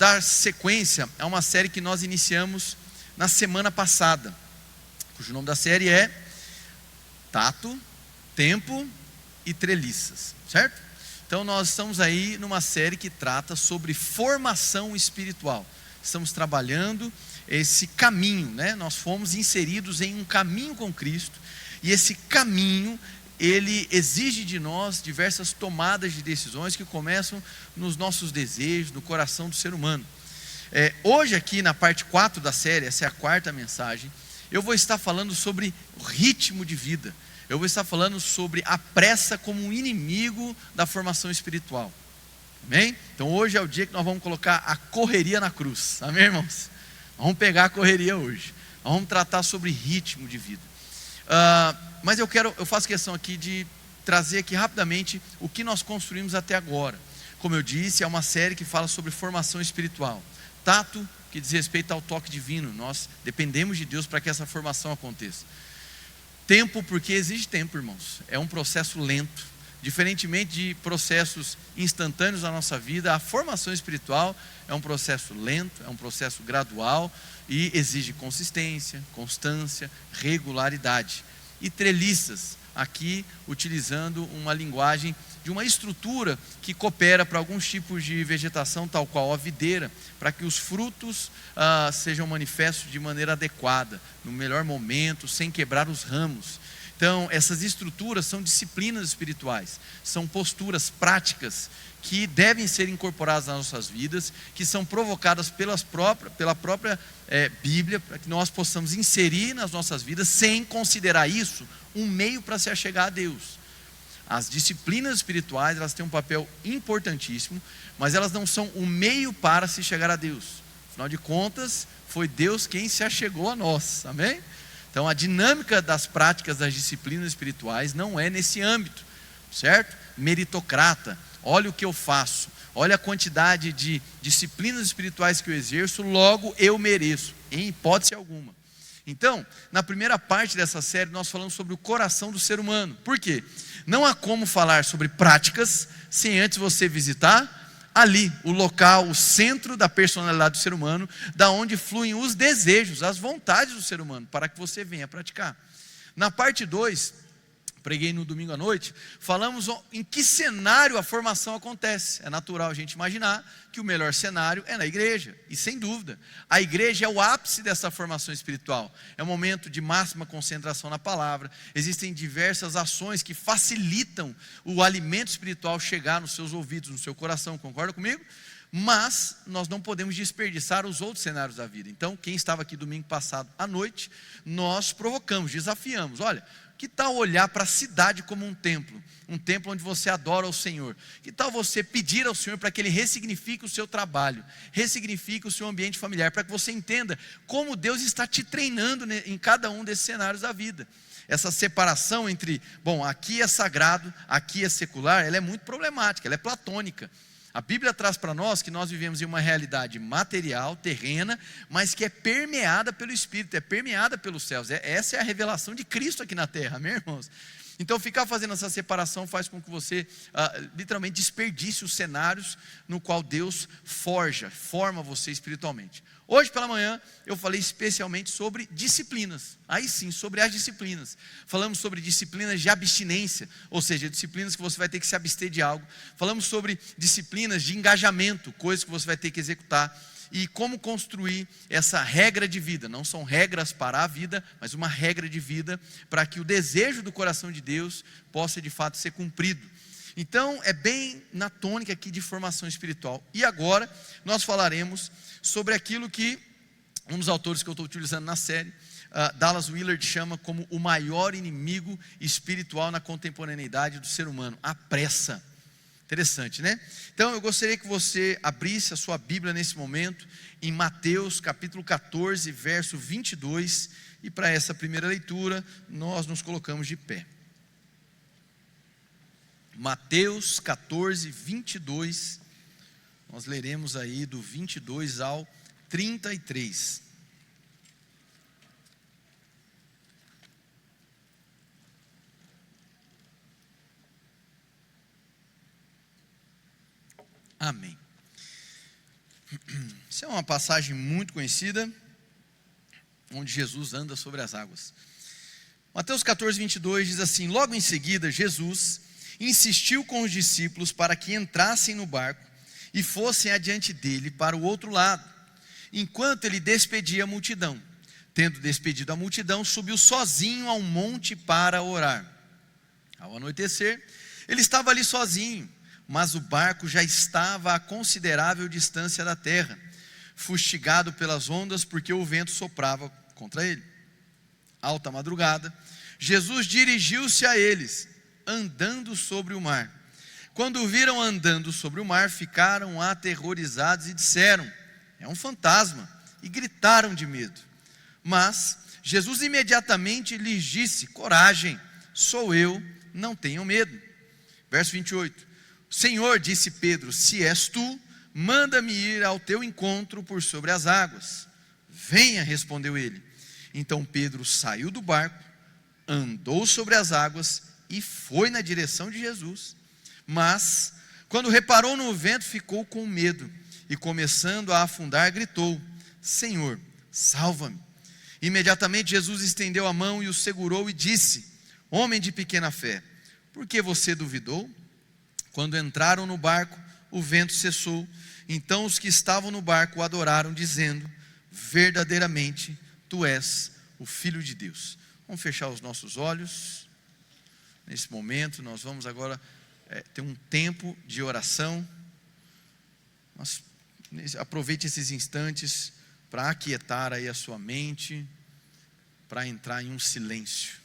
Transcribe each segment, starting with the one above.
dar sequência a uma série que nós iniciamos na semana passada, cujo nome da série é Tato, Tempo e Treliças, certo? Então nós estamos aí numa série que trata sobre formação espiritual. Estamos trabalhando esse caminho, né? Nós fomos inseridos em um caminho com Cristo, e esse caminho, ele exige de nós diversas tomadas de decisões que começam nos nossos desejos, no coração do ser humano. Hoje aqui na parte 4 da série, essa é a quarta mensagem, eu vou estar falando sobre o ritmo de vida. Eu vou estar falando sobre a pressa como um inimigo da formação espiritual. Amém? Então hoje é o dia que nós vamos colocar a correria na cruz. Amém, irmãos? Vamos pegar a correria hoje. Nós vamos tratar sobre ritmo de vida. Mas eu faço questão aqui de trazer aqui rapidamente o que nós construímos até agora. Como eu disse, é uma série que fala sobre formação espiritual. Tato, que diz respeito ao toque divino. Nós dependemos de Deus para que essa formação aconteça. Tempo, porque exige tempo, irmãos. É um processo lento. Diferentemente de processos instantâneos na nossa vida, a formação espiritual é um processo lento, é um processo gradual e exige consistência, constância, regularidade. E treliças, aqui utilizando uma linguagem de uma estrutura que coopera para alguns tipos de vegetação, tal qual a videira, para que os frutos sejam manifestos de maneira adequada, no melhor momento, sem quebrar os ramos. Então, essas estruturas são disciplinas espirituais, são posturas práticas que devem ser incorporadas nas nossas vidas, que são provocadas pela própria Bíblia, para que nós possamos inserir nas nossas vidas, sem considerar isso um meio para se achegar a Deus. As disciplinas espirituais, elas têm um papel importantíssimo, mas elas não são o meio para se chegar a Deus. Afinal de contas, foi Deus quem se achegou a nós, amém? Então a dinâmica das práticas das disciplinas espirituais não é nesse âmbito, certo? Meritocrata, olha o que eu faço, olha a quantidade de disciplinas espirituais que eu exerço, logo eu mereço, em hipótese alguma. Então, na primeira parte dessa série nós falamos sobre o coração do ser humano. Por quê? Não há como falar sobre práticas sem antes você visitar ali, o local, o centro da personalidade do ser humano, da onde fluem os desejos, as vontades do ser humano, para que você venha praticar. Na parte 2, preguei no domingo à noite, falamos em que cenário a formação acontece. É natural a gente imaginar que o melhor cenário é na igreja, e sem dúvida, a igreja é o ápice dessa formação espiritual, é um momento de máxima concentração na palavra, existem diversas ações que facilitam o alimento espiritual chegar nos seus ouvidos, no seu coração, concorda comigo? Mas nós não podemos desperdiçar os outros cenários da vida. Então, quem estava aqui domingo passado à noite, nós provocamos, desafiamos, olha, que tal olhar para a cidade como um templo onde você adora o Senhor? Que tal você pedir ao Senhor para que Ele ressignifique o seu trabalho, ressignifique o seu ambiente familiar, para que você entenda como Deus está te treinando em cada um desses cenários da vida. Essa separação entre, aqui é sagrado, aqui é secular, ela é muito problemática, ela é platônica. A Bíblia traz para nós que nós vivemos em uma realidade material, terrena, mas que é permeada pelo Espírito, é permeada pelos céus. Essa é a revelação de Cristo aqui na terra, amém, irmãos? Então ficar fazendo essa separação faz com que você literalmente desperdice os cenários no qual Deus forma você espiritualmente. Hoje pela manhã eu falei especialmente sobre disciplinas, aí sim, sobre as disciplinas. Falamos sobre disciplinas de abstinência, ou seja, disciplinas que você vai ter que se abster de algo. Falamos sobre disciplinas de engajamento, coisas que você vai ter que executar. E como construir essa regra de vida. Não são regras para a vida, mas uma regra de vida para que o desejo do coração de Deus possa de fato ser cumprido. Então é bem na tônica aqui de formação espiritual. E agora nós falaremos sobre aquilo que um dos autores que eu estou utilizando na série, Dallas Willard, chama como o maior inimigo espiritual na contemporaneidade do ser humano: a pressa. Interessante, né? Então eu gostaria que você abrisse a sua Bíblia nesse momento em Mateus capítulo 14, verso 22, e para essa primeira leitura nós nos colocamos de pé. Mateus 14, 22, nós leremos aí do 22 ao 33. Amém. Isso é uma passagem muito conhecida, onde Jesus anda sobre as águas. Mateus 14, 22 diz assim: logo em seguida, Jesus insistiu com os discípulos para que entrassem no barco e fossem adiante dele para o outro lado, enquanto ele despedia a multidão. Tendo despedido a multidão, subiu sozinho ao monte para orar. Ao anoitecer, ele estava ali sozinho, mas o barco já estava a considerável distância da terra, fustigado pelas ondas, porque o vento soprava contra ele. Alta madrugada, Jesus dirigiu-se a eles, andando sobre o mar. Quando o viram andando sobre o mar, ficaram aterrorizados e disseram: é um fantasma, e gritaram de medo. Mas Jesus imediatamente lhes disse: coragem, sou eu, não tenham medo. Verso 28, Senhor, disse Pedro, se és tu, manda-me ir ao teu encontro por sobre as águas. Venha, respondeu ele. Então Pedro saiu do barco, andou sobre as águas e foi na direção de Jesus. Mas, quando reparou no vento, ficou com medo e, começando a afundar, gritou: Senhor, salva-me. Imediatamente Jesus estendeu a mão e o segurou e disse: homem de pequena fé, por que você duvidou? Quando entraram no barco, o vento cessou. Então os que estavam no barco o adoraram, dizendo: verdadeiramente tu és o Filho de Deus. Vamos fechar os nossos olhos. Nesse momento nós vamos agora ter um tempo de oração. Aproveite esses instantes para aquietar aí a sua mente, para entrar em um silêncio.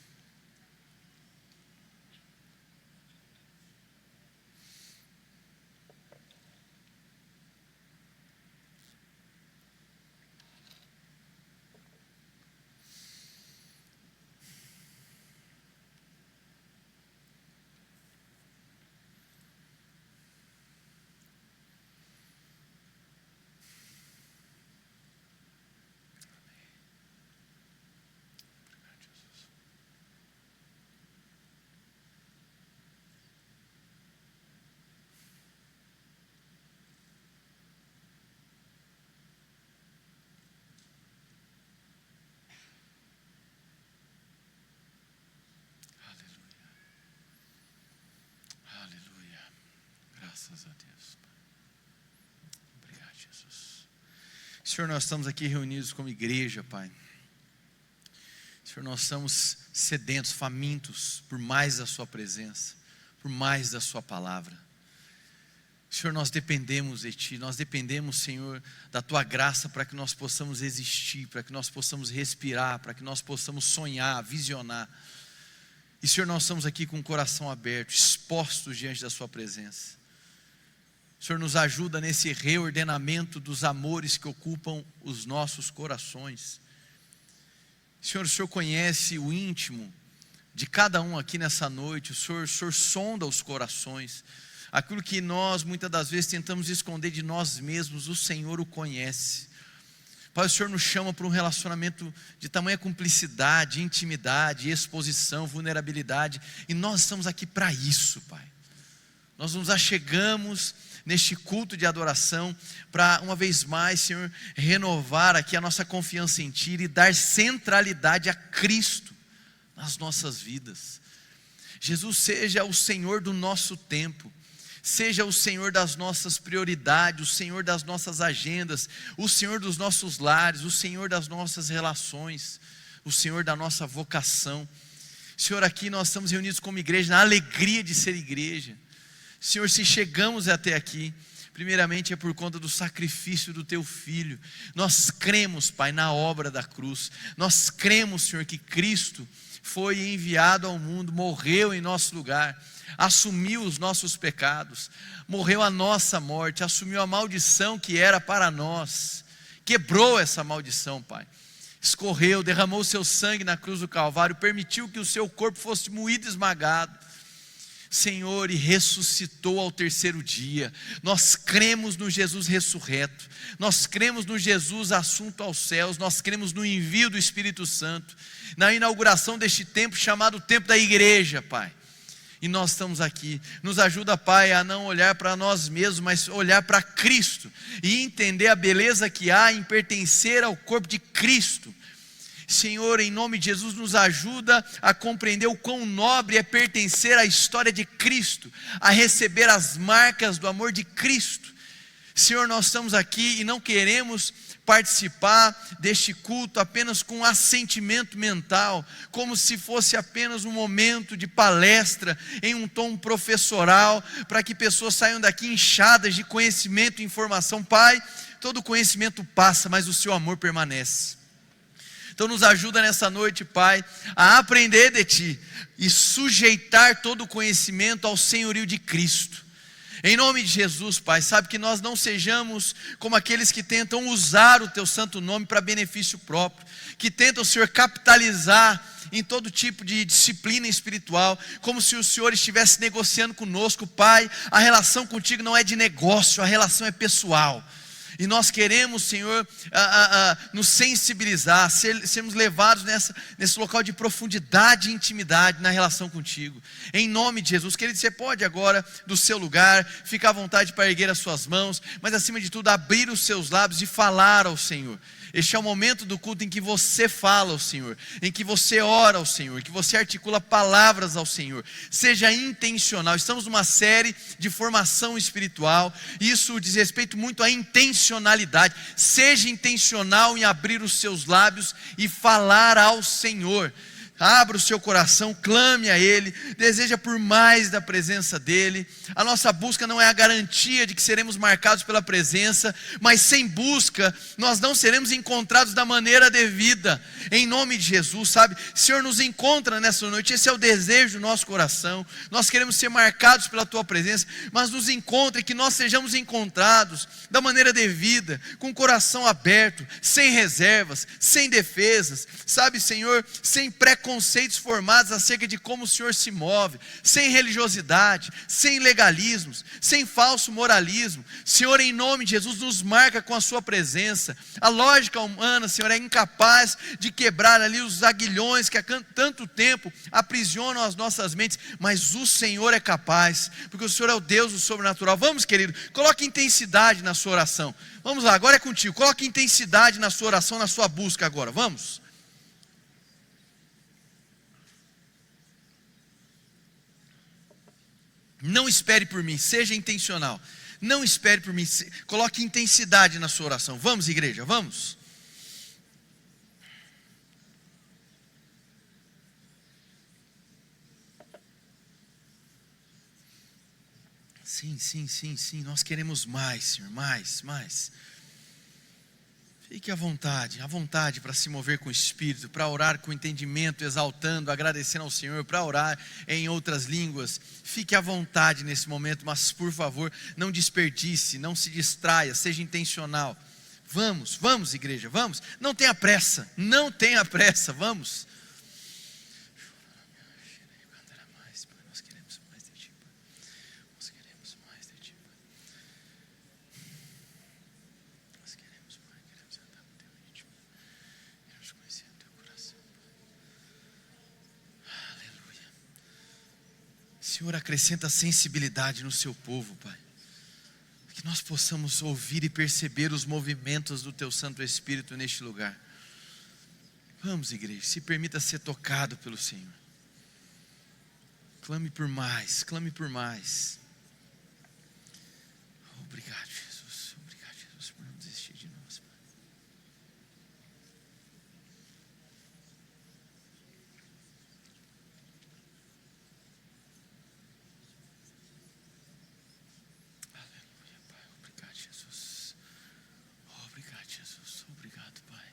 Graças a Deus. Obrigado, Jesus. Senhor, nós estamos aqui reunidos como igreja, Pai. Senhor, nós estamos sedentos, famintos por mais da sua presença, por mais da sua palavra. Senhor, nós dependemos de Ti, nós dependemos, Senhor, da Tua graça para que nós possamos existir, para que nós possamos respirar, para que nós possamos sonhar, visionar. E Senhor, nós estamos aqui com o coração aberto, expostos diante da Sua presença. Senhor, nos ajuda nesse reordenamento dos amores que ocupam os nossos corações. Senhor, o Senhor conhece o íntimo de cada um aqui nessa noite. O Senhor sonda os corações. Aquilo que nós muitas das vezes tentamos esconder de nós mesmos, o Senhor o conhece. Pai, o Senhor nos chama para um relacionamento de tamanha cumplicidade, intimidade, exposição, vulnerabilidade. E nós estamos aqui para isso, Pai. Nós nos achegamos neste culto de adoração para, uma vez mais, Senhor, renovar aqui a nossa confiança em Ti e dar centralidade a Cristo nas nossas vidas. Jesus, seja o Senhor do nosso tempo. Seja o Senhor das nossas prioridades, o Senhor das nossas agendas, o Senhor dos nossos lares, o Senhor das nossas relações, o Senhor da nossa vocação. Senhor, aqui nós estamos reunidos como igreja, na alegria de ser igreja. Senhor, se chegamos até aqui, primeiramente é por conta do sacrifício do Teu Filho. Nós cremos, Pai, na obra da cruz. Nós cremos, Senhor, que Cristo foi enviado ao mundo, morreu em nosso lugar, assumiu os nossos pecados, morreu a nossa morte, assumiu a maldição que era para nós, quebrou essa maldição, Pai, escorreu, derramou o seu sangue na cruz do Calvário, permitiu que o seu corpo fosse moído e esmagado, Senhor, e ressuscitou ao terceiro dia. Nós cremos no Jesus ressurreto, nós cremos no Jesus assunto aos céus, nós cremos no envio do Espírito Santo, na inauguração deste tempo chamado tempo da igreja, Pai. e nós estamos aqui. Nos ajuda, Pai, a não olhar para nós mesmos, mas olhar para Cristo e entender a beleza que há em pertencer ao corpo de Cristo. Senhor, em nome de Jesus, nos ajuda a compreender o quão nobre é pertencer à história de Cristo, a receber as marcas do amor de Cristo. Senhor, nós estamos aqui e não queremos participar deste culto apenas com assentimento mental, como se fosse apenas um momento de palestra em um tom professoral, para que pessoas saiam daqui inchadas de conhecimento e informação. Pai, todo conhecimento passa, mas o seu amor permanece. Então nos ajuda nessa noite, Pai, a aprender de Ti e sujeitar todo o conhecimento ao senhorio de Cristo. Em nome de Jesus, Pai, sabe que nós não sejamos como aqueles que tentam usar o Teu santo nome para benefício próprio, que tentam, Senhor, capitalizar em todo tipo de disciplina espiritual, como se o Senhor estivesse negociando conosco. Pai, a relação contigo não é de negócio, a relação é pessoal. E nós queremos, Senhor, nos sensibilizar, sermos levados nesse local de profundidade e intimidade na relação contigo. Em nome de Jesus, querido, você pode agora, do seu lugar, ficar à vontade para erguer as suas mãos, mas acima de tudo, abrir os seus lábios e falar ao Senhor. Este é o momento do culto em que você fala ao Senhor, em que você ora ao Senhor, que você articula palavras ao Senhor. Seja intencional. Estamos numa série de formação espiritual. Isso diz respeito muito à intencionalidade. Seja intencional em abrir os seus lábios e falar ao Senhor. Abra o seu coração, clame a Ele, deseja por mais da presença dEle. A nossa busca não é a garantia de que seremos marcados pela presença, mas sem busca nós não seremos encontrados da maneira devida. Em nome de Jesus, sabe? Senhor, nos encontra nessa noite, esse é o desejo do nosso coração. Nós queremos ser marcados pela Tua presença, mas nos encontre, que nós sejamos encontrados da maneira devida, com o coração aberto, sem reservas, sem defesas, sabe, Senhor, sem preconceitos formados acerca de como o Senhor se move, sem religiosidade, sem legalismos, sem falso moralismo. Senhor, em nome de Jesus, nos marca com a Sua presença. A lógica humana, Senhor, é incapaz de quebrar ali os aguilhões que há tanto tempo aprisionam as nossas mentes, mas o Senhor é capaz, porque o Senhor é o Deus do sobrenatural. Vamos, querido, coloque intensidade na sua oração. Vamos lá, agora é contigo. Coloque intensidade na sua oração, na sua busca agora. Vamos. Não espere por mim, seja intencional. Não espere por mim, coloque intensidade na sua oração. Vamos, igreja, vamos. Sim, nós queremos mais, Senhor, mais. Fique à vontade para se mover com o Espírito, para orar com entendimento, exaltando, agradecendo ao Senhor, para orar em outras línguas. Fique à vontade nesse momento, mas por favor, não desperdice, não se distraia, seja intencional. Vamos, igreja, vamos. Não tenha pressa, vamos. Senhor, acrescenta sensibilidade no seu povo, Pai. Que nós possamos ouvir e perceber os movimentos do Teu Santo Espírito neste lugar. Vamos, igreja, se permita ser tocado pelo Senhor. Clame por mais. Obrigado, Jesus. Obrigado, Jesus, por não desistir de nós, Pai. Aleluia, Pai. Obrigado, Jesus. Obrigado, Jesus. Obrigado, Pai.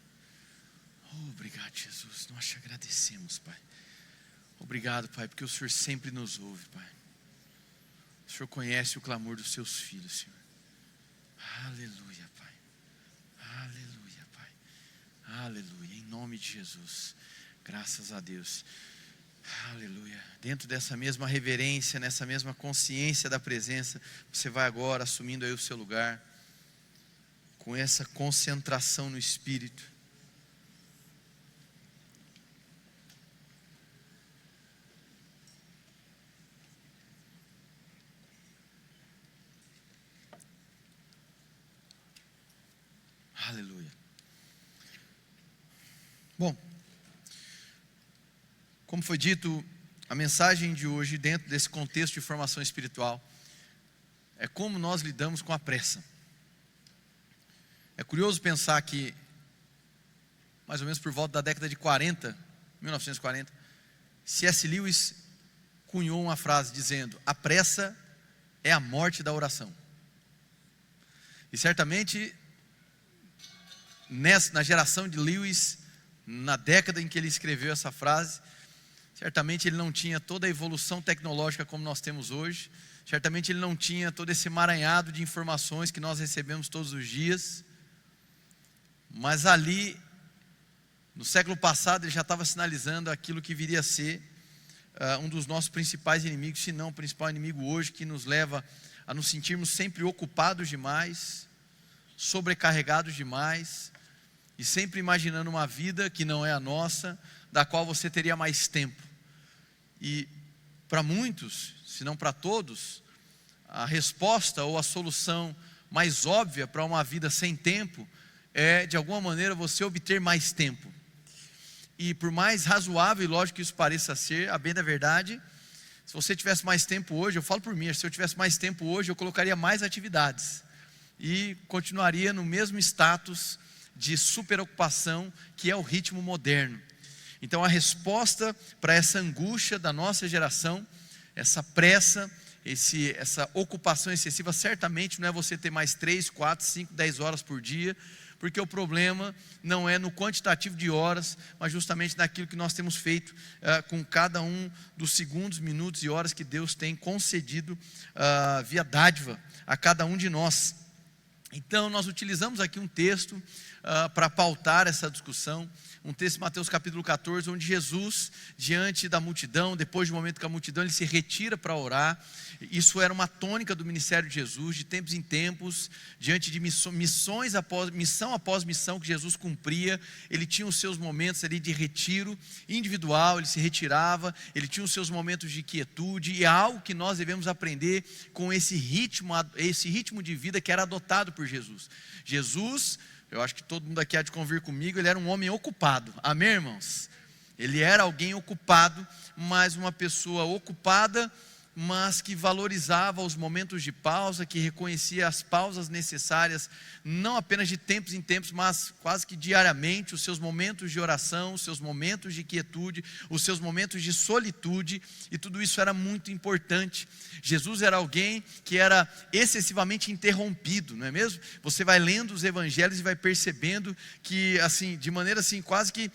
Obrigado, Jesus. Nós te agradecemos, Pai. Obrigado, Pai, porque o Senhor sempre nos ouve, Pai. O Senhor conhece o clamor dos seus filhos, Senhor. Aleluia, Pai. Aleluia, Pai. Aleluia. Em nome de Jesus. Graças a Deus. Aleluia. Dentro dessa mesma reverência, nessa mesma consciência da presença, você vai agora assumindo aí o seu lugar, com essa concentração no Espírito. Bom, como foi dito, a mensagem de hoje, dentro desse contexto de formação espiritual, é como nós lidamos com a pressa. É curioso pensar que, mais ou menos por volta da década de 40, 1940, C.S. Lewis cunhou uma frase dizendo: a pressa é a morte da oração. E certamente, na geração de Lewis, na década em que ele escreveu essa frase, certamente ele não tinha toda a evolução tecnológica como nós temos hoje, certamente ele não tinha todo esse emaranhado de informações que nós recebemos todos os dias, mas ali, no século passado, ele já estava sinalizando aquilo que viria a ser um dos nossos principais inimigos, se não o principal inimigo hoje, que nos leva a nos sentirmos sempre ocupados demais, sobrecarregados demais, e sempre imaginando uma vida que não é a nossa, da qual você teria mais tempo. E para muitos, se não para todos, a resposta ou a solução mais óbvia para uma vida sem tempo é, de alguma maneira, você obter mais tempo. E por mais razoável e lógico que isso pareça ser, a bem da verdade, se você tivesse mais tempo hoje, eu falo por mim, se eu tivesse mais tempo hoje, eu colocaria mais atividades e continuaria no mesmo status de superocupação que é o ritmo moderno. Então a resposta para essa angústia da nossa geração, essa pressa, essa ocupação excessiva, certamente não é você ter mais 3, 4, 5, 10 horas por dia, porque o problema não é no quantitativo de horas, mas justamente naquilo que nós temos feito com cada um dos segundos, minutos e horas que Deus tem concedido via dádiva a cada um de nós. Então nós utilizamos aqui um texto para pautar essa discussão, um texto de Mateus capítulo 14, onde Jesus, diante da multidão, depois do momento que a multidão, ele se retira para orar. Isso era uma tônica do ministério de Jesus, de tempos em tempos, diante de missão após missão que Jesus cumpria, ele tinha os seus momentos ali de retiro individual, ele se retirava, ele tinha os seus momentos de quietude, e é algo que nós devemos aprender com esse ritmo de vida que era adotado por Jesus. Jesus, eu acho que todo mundo aqui há de convir comigo, ele era um homem ocupado, amém, irmãos? Ele era alguém ocupado, mas uma pessoa ocupada, mas que valorizava os momentos de pausa, que reconhecia as pausas necessárias, não apenas de tempos em tempos, mas quase que diariamente, os seus momentos de oração, os seus momentos de quietude, os seus momentos de solitude, e tudo isso era muito importante. Jesus era alguém que era excessivamente interrompido, não é mesmo? Você vai lendo os evangelhos e vai percebendo que, assim, de maneira assim, quase que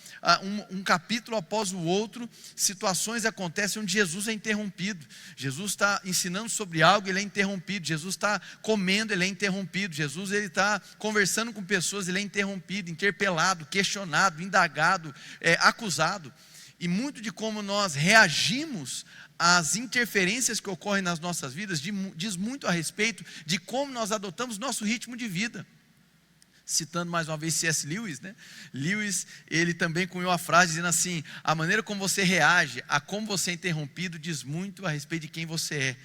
um capítulo após o outro, situações acontecem onde Jesus é interrompido. Jesus está ensinando sobre algo, ele é interrompido. Jesus está comendo, ele é interrompido. Jesus ele está conversando com pessoas, ele é interrompido, interpelado, questionado, indagado, acusado. E muito de como nós reagimos às interferências que ocorrem nas nossas vidas diz muito a respeito de como nós adotamos nosso ritmo de vida. Citando mais uma vez C.S. Lewis, né? Lewis, ele também cunhou a frase dizendo assim: a maneira como você reage a como você é interrompido diz muito a respeito de quem você é.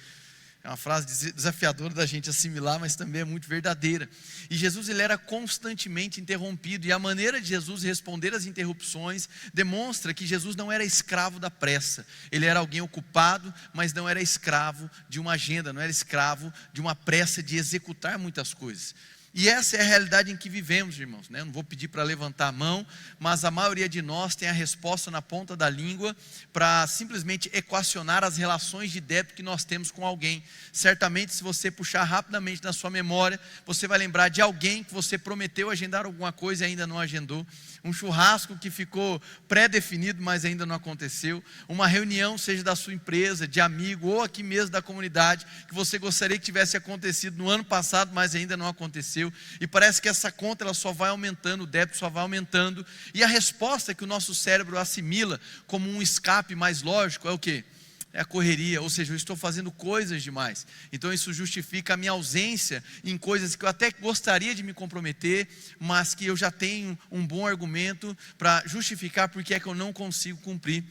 É uma frase desafiadora da gente assimilar, mas também é muito verdadeira. E Jesus, ele era constantemente interrompido, e a maneira de Jesus responder às interrupções demonstra que Jesus não era escravo da pressa. Ele era alguém ocupado, mas não era escravo de uma agenda, não era escravo de uma pressa de executar muitas coisas. E essa é a realidade em que vivemos, irmãos, né? Eu não vou pedir para levantar a mão, mas a maioria de nós tem a resposta na ponta da língua para simplesmente equacionar as relações de débito que nós temos com alguém. Certamente, se você puxar rapidamente na sua memória, você vai lembrar de alguém que você prometeu agendar alguma coisa e ainda não agendou. Um churrasco que ficou pré-definido, mas ainda não aconteceu. Uma reunião, seja da sua empresa, de amigo, ou aqui mesmo da comunidade, que você gostaria que tivesse acontecido no ano passado, mas ainda não aconteceu. E parece que essa conta ela só vai aumentando, o débito só vai aumentando. E a resposta que o nosso cérebro assimila como um escape mais lógico é o quê? É a correria, ou seja, eu estou fazendo coisas demais. Então isso justifica a minha ausência em coisas que eu até gostaria de me comprometer, mas que eu já tenho um bom argumento para justificar porque é que eu não consigo cumprir.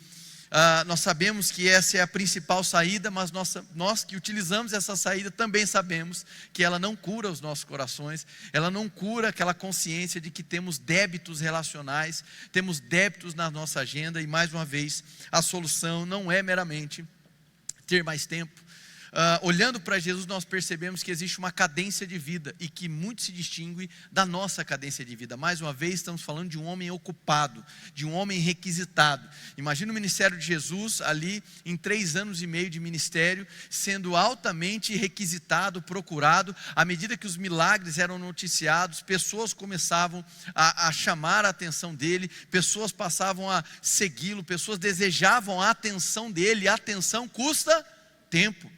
Nós sabemos que essa é a principal saída, mas nós que utilizamos essa saída também sabemos que ela não cura os nossos corações, ela não cura aquela consciência de que temos débitos relacionais, temos débitos na nossa agenda, e mais uma vez, a solução não é meramente ter mais tempo. Olhando para Jesus, nós percebemos que existe uma cadência de vida e que muito se distingue da nossa cadência de vida. Mais uma vez, estamos falando de um homem ocupado, de um homem requisitado. Imagina o ministério de Jesus ali em 3 anos e meio de ministério, sendo altamente requisitado, procurado. À medida que os milagres eram noticiados, pessoas começavam a chamar a atenção dele, pessoas passavam a segui-lo, pessoas desejavam a atenção dele. A atenção custa tempo.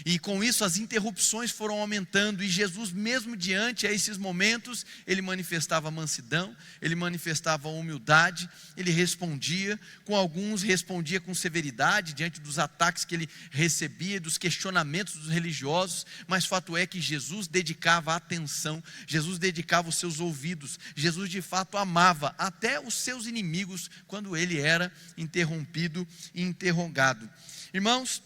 E com isso as interrupções foram aumentando, e Jesus, mesmo diante a esses momentos, ele manifestava mansidão, ele manifestava humildade, ele respondia, com alguns respondia com severidade, diante dos ataques que ele recebia, dos questionamentos dos religiosos, mas fato é que Jesus dedicava atenção, Jesus dedicava os seus ouvidos, Jesus de fato amava até os seus inimigos, quando ele era interrompido e interrogado. Irmãos,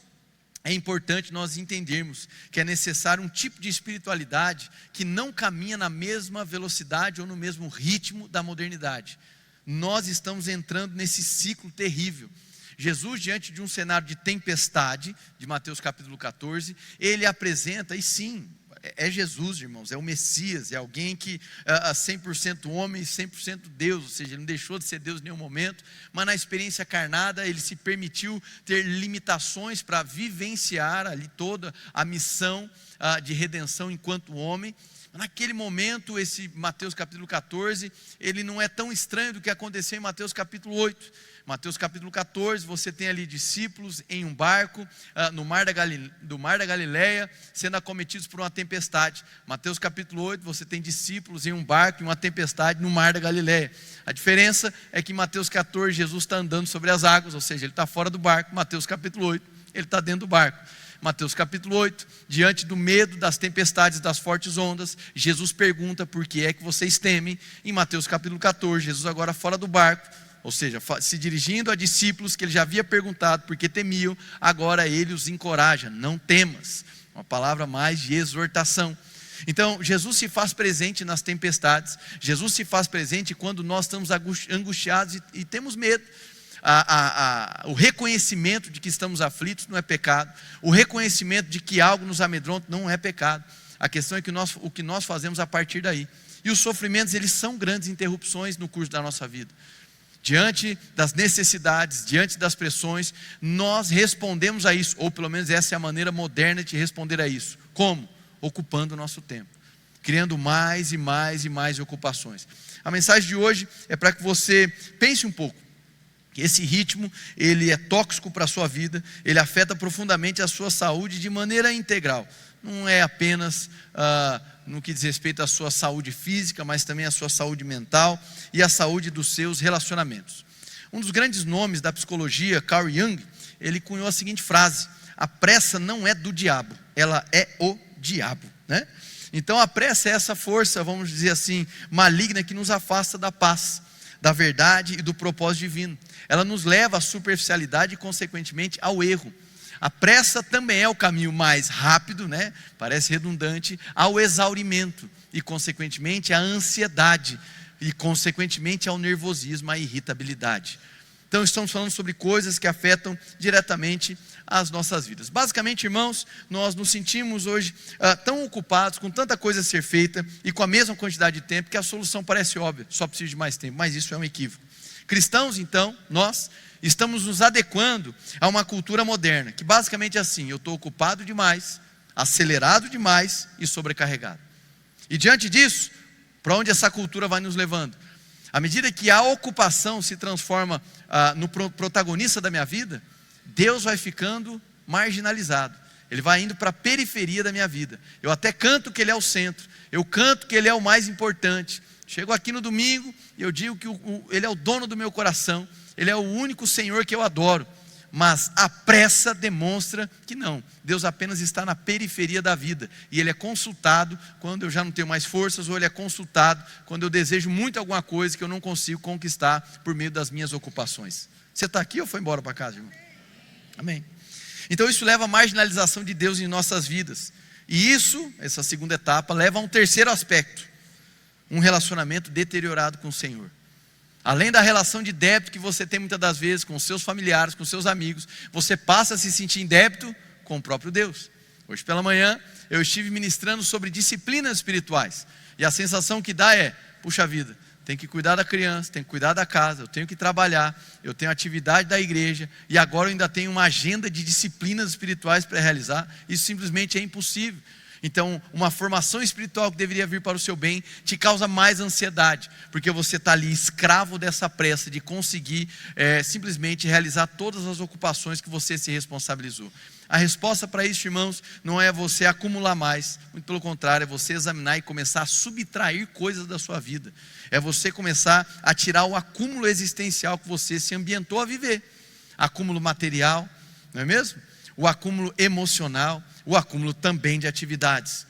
é importante nós entendermos que é necessário um tipo de espiritualidade que não caminha na mesma velocidade ou no mesmo ritmo da modernidade. Nós estamos entrando nesse ciclo terrível. Jesus, diante de um cenário de tempestade, de Mateus capítulo 14, ele apresenta, e sim, é Jesus, irmãos, é o Messias, é alguém que é 100% homem e 100% Deus, ou seja, ele não deixou de ser Deus em nenhum momento, mas na experiência carnada ele se permitiu ter limitações para vivenciar ali toda a missão de redenção enquanto homem. Naquele momento, esse Mateus capítulo 14, ele não é tão estranho do que aconteceu em Mateus capítulo 8. Mateus capítulo 14, você tem ali discípulos em um barco no mar da Galileia, sendo acometidos por uma tempestade. Mateus capítulo 8, você tem discípulos em um barco, em uma tempestade no mar da Galileia. A diferença é que em Mateus 14, Jesus está andando sobre as águas, ou seja, ele está fora do barco. Mateus capítulo 8, ele está dentro do barco. Mateus capítulo 8, diante do medo das tempestades, das fortes ondas, Jesus pergunta: por que é que vocês temem? Em Mateus capítulo 14, Jesus agora fora do barco, ou seja, se dirigindo a discípulos que ele já havia perguntado por que temiam, agora ele os encoraja: não temas. Uma palavra mais de exortação. Então, Jesus se faz presente nas tempestades, Jesus se faz presente quando nós estamos angustiados e temos medo. O reconhecimento de que estamos aflitos não é pecado, o reconhecimento de que algo nos amedronta não é pecado. A questão é que o que nós fazemos a partir daí. E os sofrimentos, eles são grandes interrupções no curso da nossa vida. Diante das necessidades, diante das pressões, nós respondemos a isso, ou pelo menos essa é a maneira moderna de responder a isso. Como? Ocupando o nosso tempo, criando mais e mais e mais ocupações. A mensagem de hoje é para que você pense um pouco. Esse ritmo, ele é tóxico para a sua vida, ele afeta profundamente a sua saúde de maneira integral. Não é apenas no que diz respeito à sua saúde física, mas também à sua saúde mental e à saúde dos seus relacionamentos. Um dos grandes nomes da psicologia, Carl Jung, ele cunhou a seguinte frase: a pressa não é do diabo, ela é o diabo, né? Então a pressa é essa força, vamos dizer assim, maligna que nos afasta da paz, da verdade e do propósito divino. Ela nos leva à superficialidade e consequentemente ao erro. A pressa também é o caminho mais rápido, né? Parece redundante, ao exaurimento e consequentemente à ansiedade e consequentemente ao nervosismo, à irritabilidade. Então estamos falando sobre coisas que afetam diretamente as nossas vidas. Basicamente, irmãos, nós nos sentimos hoje tão ocupados, com tanta coisa a ser feita e com a mesma quantidade de tempo, que a solução parece óbvia: só preciso de mais tempo. Mas isso é um equívoco. Cristãos, então, nós estamos nos adequando a uma cultura moderna, que basicamente é assim: eu estou ocupado demais, acelerado demais e sobrecarregado. E diante disso, para onde essa cultura vai nos levando? À medida que a ocupação se transforma no protagonista da minha vida, Deus vai ficando marginalizado. Ele vai indo para a periferia da minha vida. Eu até canto que Ele é o centro, eu canto que Ele é o mais importante. Chego aqui no domingo e eu digo que Ele é o dono do meu coração, Ele é o único Senhor que eu adoro. Mas a pressa demonstra que não, Deus apenas está na periferia da vida, e Ele é consultado quando eu já não tenho mais forças, ou Ele é consultado quando eu desejo muito alguma coisa que eu não consigo conquistar por meio das minhas ocupações. Você está aqui ou foi embora para casa, irmão? Amém. Então isso leva à marginalização de Deus em nossas vidas. E isso, essa segunda etapa, leva a um terceiro aspecto: um relacionamento deteriorado com o Senhor. Além da relação de débito que você tem muitas das vezes com seus familiares, com seus amigos, você passa a se sentir em débito com o próprio Deus. Hoje pela manhã eu estive ministrando sobre disciplinas espirituais, e a sensação que dá é: puxa vida, tem que cuidar da criança, tem que cuidar da casa, eu tenho que trabalhar, eu tenho atividade da igreja, e agora eu ainda tenho uma agenda de disciplinas espirituais para realizar. Isso simplesmente é impossível. Então, uma formação espiritual que deveria vir para o seu bem te causa mais ansiedade, porque você está ali escravo dessa pressa de conseguir simplesmente realizar todas as ocupações que você se responsabilizou. A resposta para isso, irmãos, não é você acumular mais, muito pelo contrário, é você examinar e começar a subtrair coisas da sua vida. É você começar a tirar o acúmulo existencial que você se ambientou a viver. Acúmulo material, não é mesmo? O acúmulo emocional, o acúmulo também de atividades.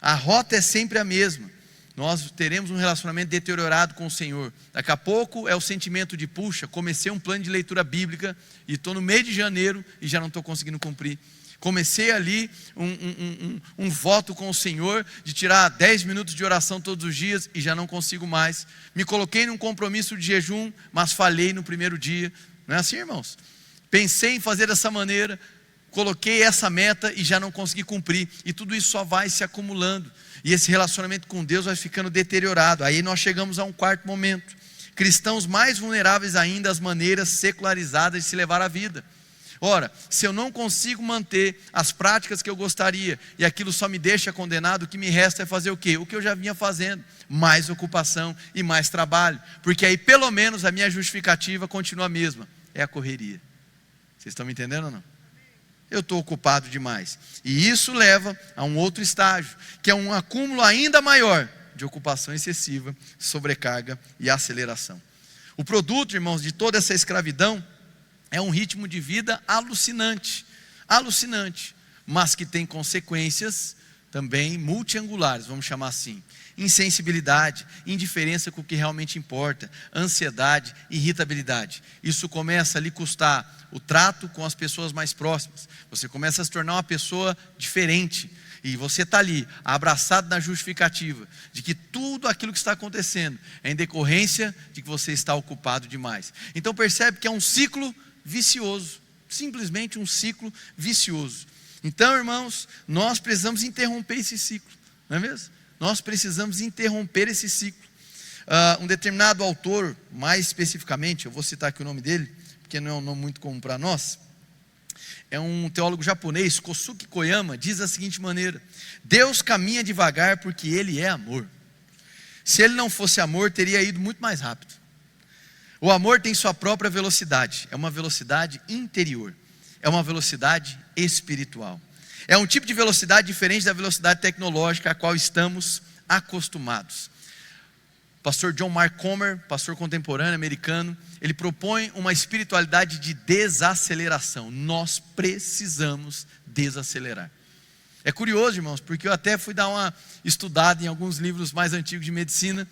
A rota é sempre a mesma. Nós teremos um relacionamento deteriorado com o Senhor. Daqui a pouco é o sentimento de: puxa, comecei um plano de leitura bíblica e estou no meio de janeiro e já não estou conseguindo cumprir. Comecei ali um voto com o Senhor de tirar 10 minutos de oração todos os dias e já não consigo mais. Me coloquei num compromisso de jejum, mas falhei no primeiro dia. Não é assim, irmãos? Pensei em fazer dessa maneira, coloquei essa meta e já não consegui cumprir, e tudo isso só vai se acumulando, e esse relacionamento com Deus vai ficando deteriorado. Aí nós chegamos a um quarto momento: cristãos mais vulneráveis ainda às maneiras secularizadas de se levar a vida. Ora, se eu não consigo manter as práticas que eu gostaria, e aquilo só me deixa condenado, o que me resta é fazer o quê? O que eu já vinha fazendo: mais ocupação e mais trabalho, porque aí pelo menos a minha justificativa continua a mesma: é a correria. Vocês estão me entendendo ou não? Eu estou ocupado demais. E isso leva a um outro estágio, que é um acúmulo ainda maior de ocupação excessiva, sobrecarga e aceleração. O produto, irmãos, de toda essa escravidão é um ritmo de vida alucinante, mas que tem consequências também multiangulares, vamos chamar assim: insensibilidade, indiferença com o que realmente importa, ansiedade, irritabilidade. Isso começa a lhe custar o trato com as pessoas mais próximas. Você começa a se tornar uma pessoa diferente, e você está ali abraçado na justificativa de que tudo aquilo que está acontecendo é em decorrência de que você está ocupado demais. Então percebe que é um ciclo vicioso, simplesmente um ciclo vicioso. Então, irmãos, nós precisamos interromper esse ciclo, não é mesmo? Nós precisamos interromper esse ciclo. Um determinado autor, mais especificamente, eu vou citar aqui o nome dele, porque não é um nome muito comum para nós, é um teólogo japonês, Kosuke Koyama, diz da seguinte maneira: Deus caminha devagar porque Ele é amor. Se Ele não fosse amor, teria ido muito mais rápido. O amor tem sua própria velocidade, é uma velocidade interior, é uma velocidade espiritual. É um tipo de velocidade diferente da velocidade tecnológica a qual estamos acostumados. Pastor John Mark Comer, pastor contemporâneo americano, ele propõe uma espiritualidade de desaceleração. Nós precisamos desacelerar. É curioso, irmãos, porque eu até fui dar uma estudada em alguns livros mais antigos de medicina,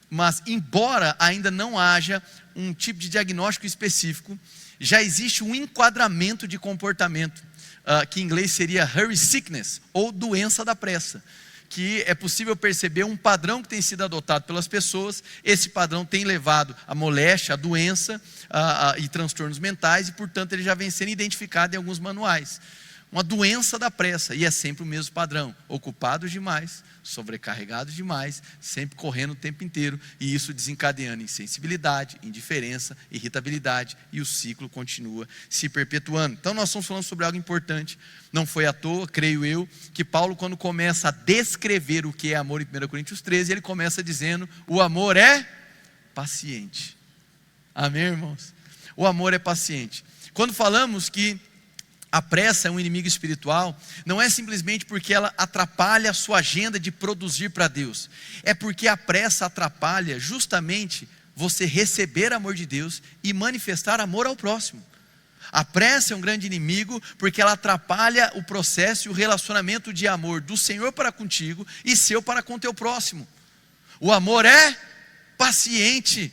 mas embora ainda não haja um tipo de diagnóstico específico, já existe um enquadramento de comportamento, que em inglês seria hurry sickness, ou doença da pressa, que é possível perceber um padrão que tem sido adotado pelas pessoas. Esse padrão tem levado a moléstia, a doença e transtornos mentais, e portanto ele já vem sendo identificado em alguns manuais. Uma doença da pressa, e é sempre o mesmo padrão: ocupados demais, sobrecarregados demais, sempre correndo o tempo inteiro, e isso desencadeando insensibilidade, indiferença, irritabilidade, e o ciclo continua se perpetuando. Então nós estamos falando sobre algo importante. Não foi à toa, creio eu, que Paulo, quando começa a descrever o que é amor em 1 Coríntios 13, ele começa dizendo: o amor é paciente. Amém, irmãos? O amor é paciente. Quando falamos que a pressa é um inimigo espiritual, não é simplesmente porque ela atrapalha a sua agenda de produzir para Deus, é porque a pressa atrapalha justamente você receber amor de Deus e manifestar amor ao próximo. A pressa é um grande inimigo porque ela atrapalha o processo e o relacionamento de amor do Senhor para contigo e seu para com o teu próximo. O amor é paciente.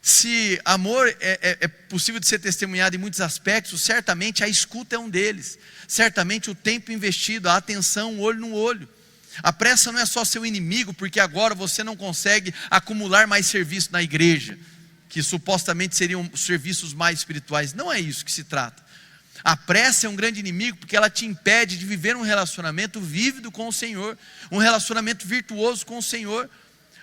Se amor é possível de ser testemunhado em muitos aspectos, certamente a escuta é um deles. Certamente o tempo investido, a atenção, o olho no olho. A pressa não é só seu inimigo, porque agora você não consegue acumular mais serviço na igreja, que supostamente seriam serviços mais espirituais. Não é isso que se trata. A pressa é um grande inimigo, porque ela te impede de viver um relacionamento vívido com o Senhor, um relacionamento virtuoso com o Senhor,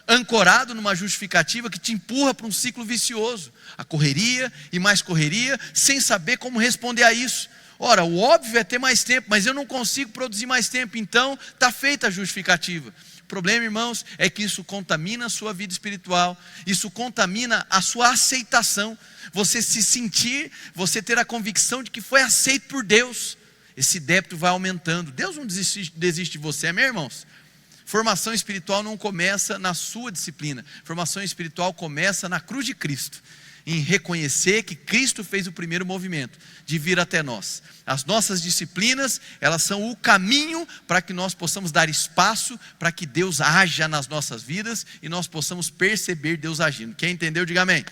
ancorado numa justificativa que te empurra para um ciclo vicioso, a correria e mais correria, sem saber como responder a isso. Ora, o óbvio é ter mais tempo, mas eu não consigo produzir mais tempo, então está feita a justificativa. O problema, irmãos, é que isso contamina a sua vida espiritual, isso contamina a sua aceitação, você se sentir, você ter a convicção de que foi aceito por Deus. Esse débito vai aumentando. Deus não desiste de você, amém, irmãos? Formação espiritual não começa na sua disciplina. Formação espiritual começa na cruz de Cristo, em reconhecer que Cristo fez o primeiro movimento de vir até nós. As nossas disciplinas, elas são o caminho para que nós possamos dar espaço para que Deus haja nas nossas vidas e nós possamos perceber Deus agindo. Quem entendeu, diga amém.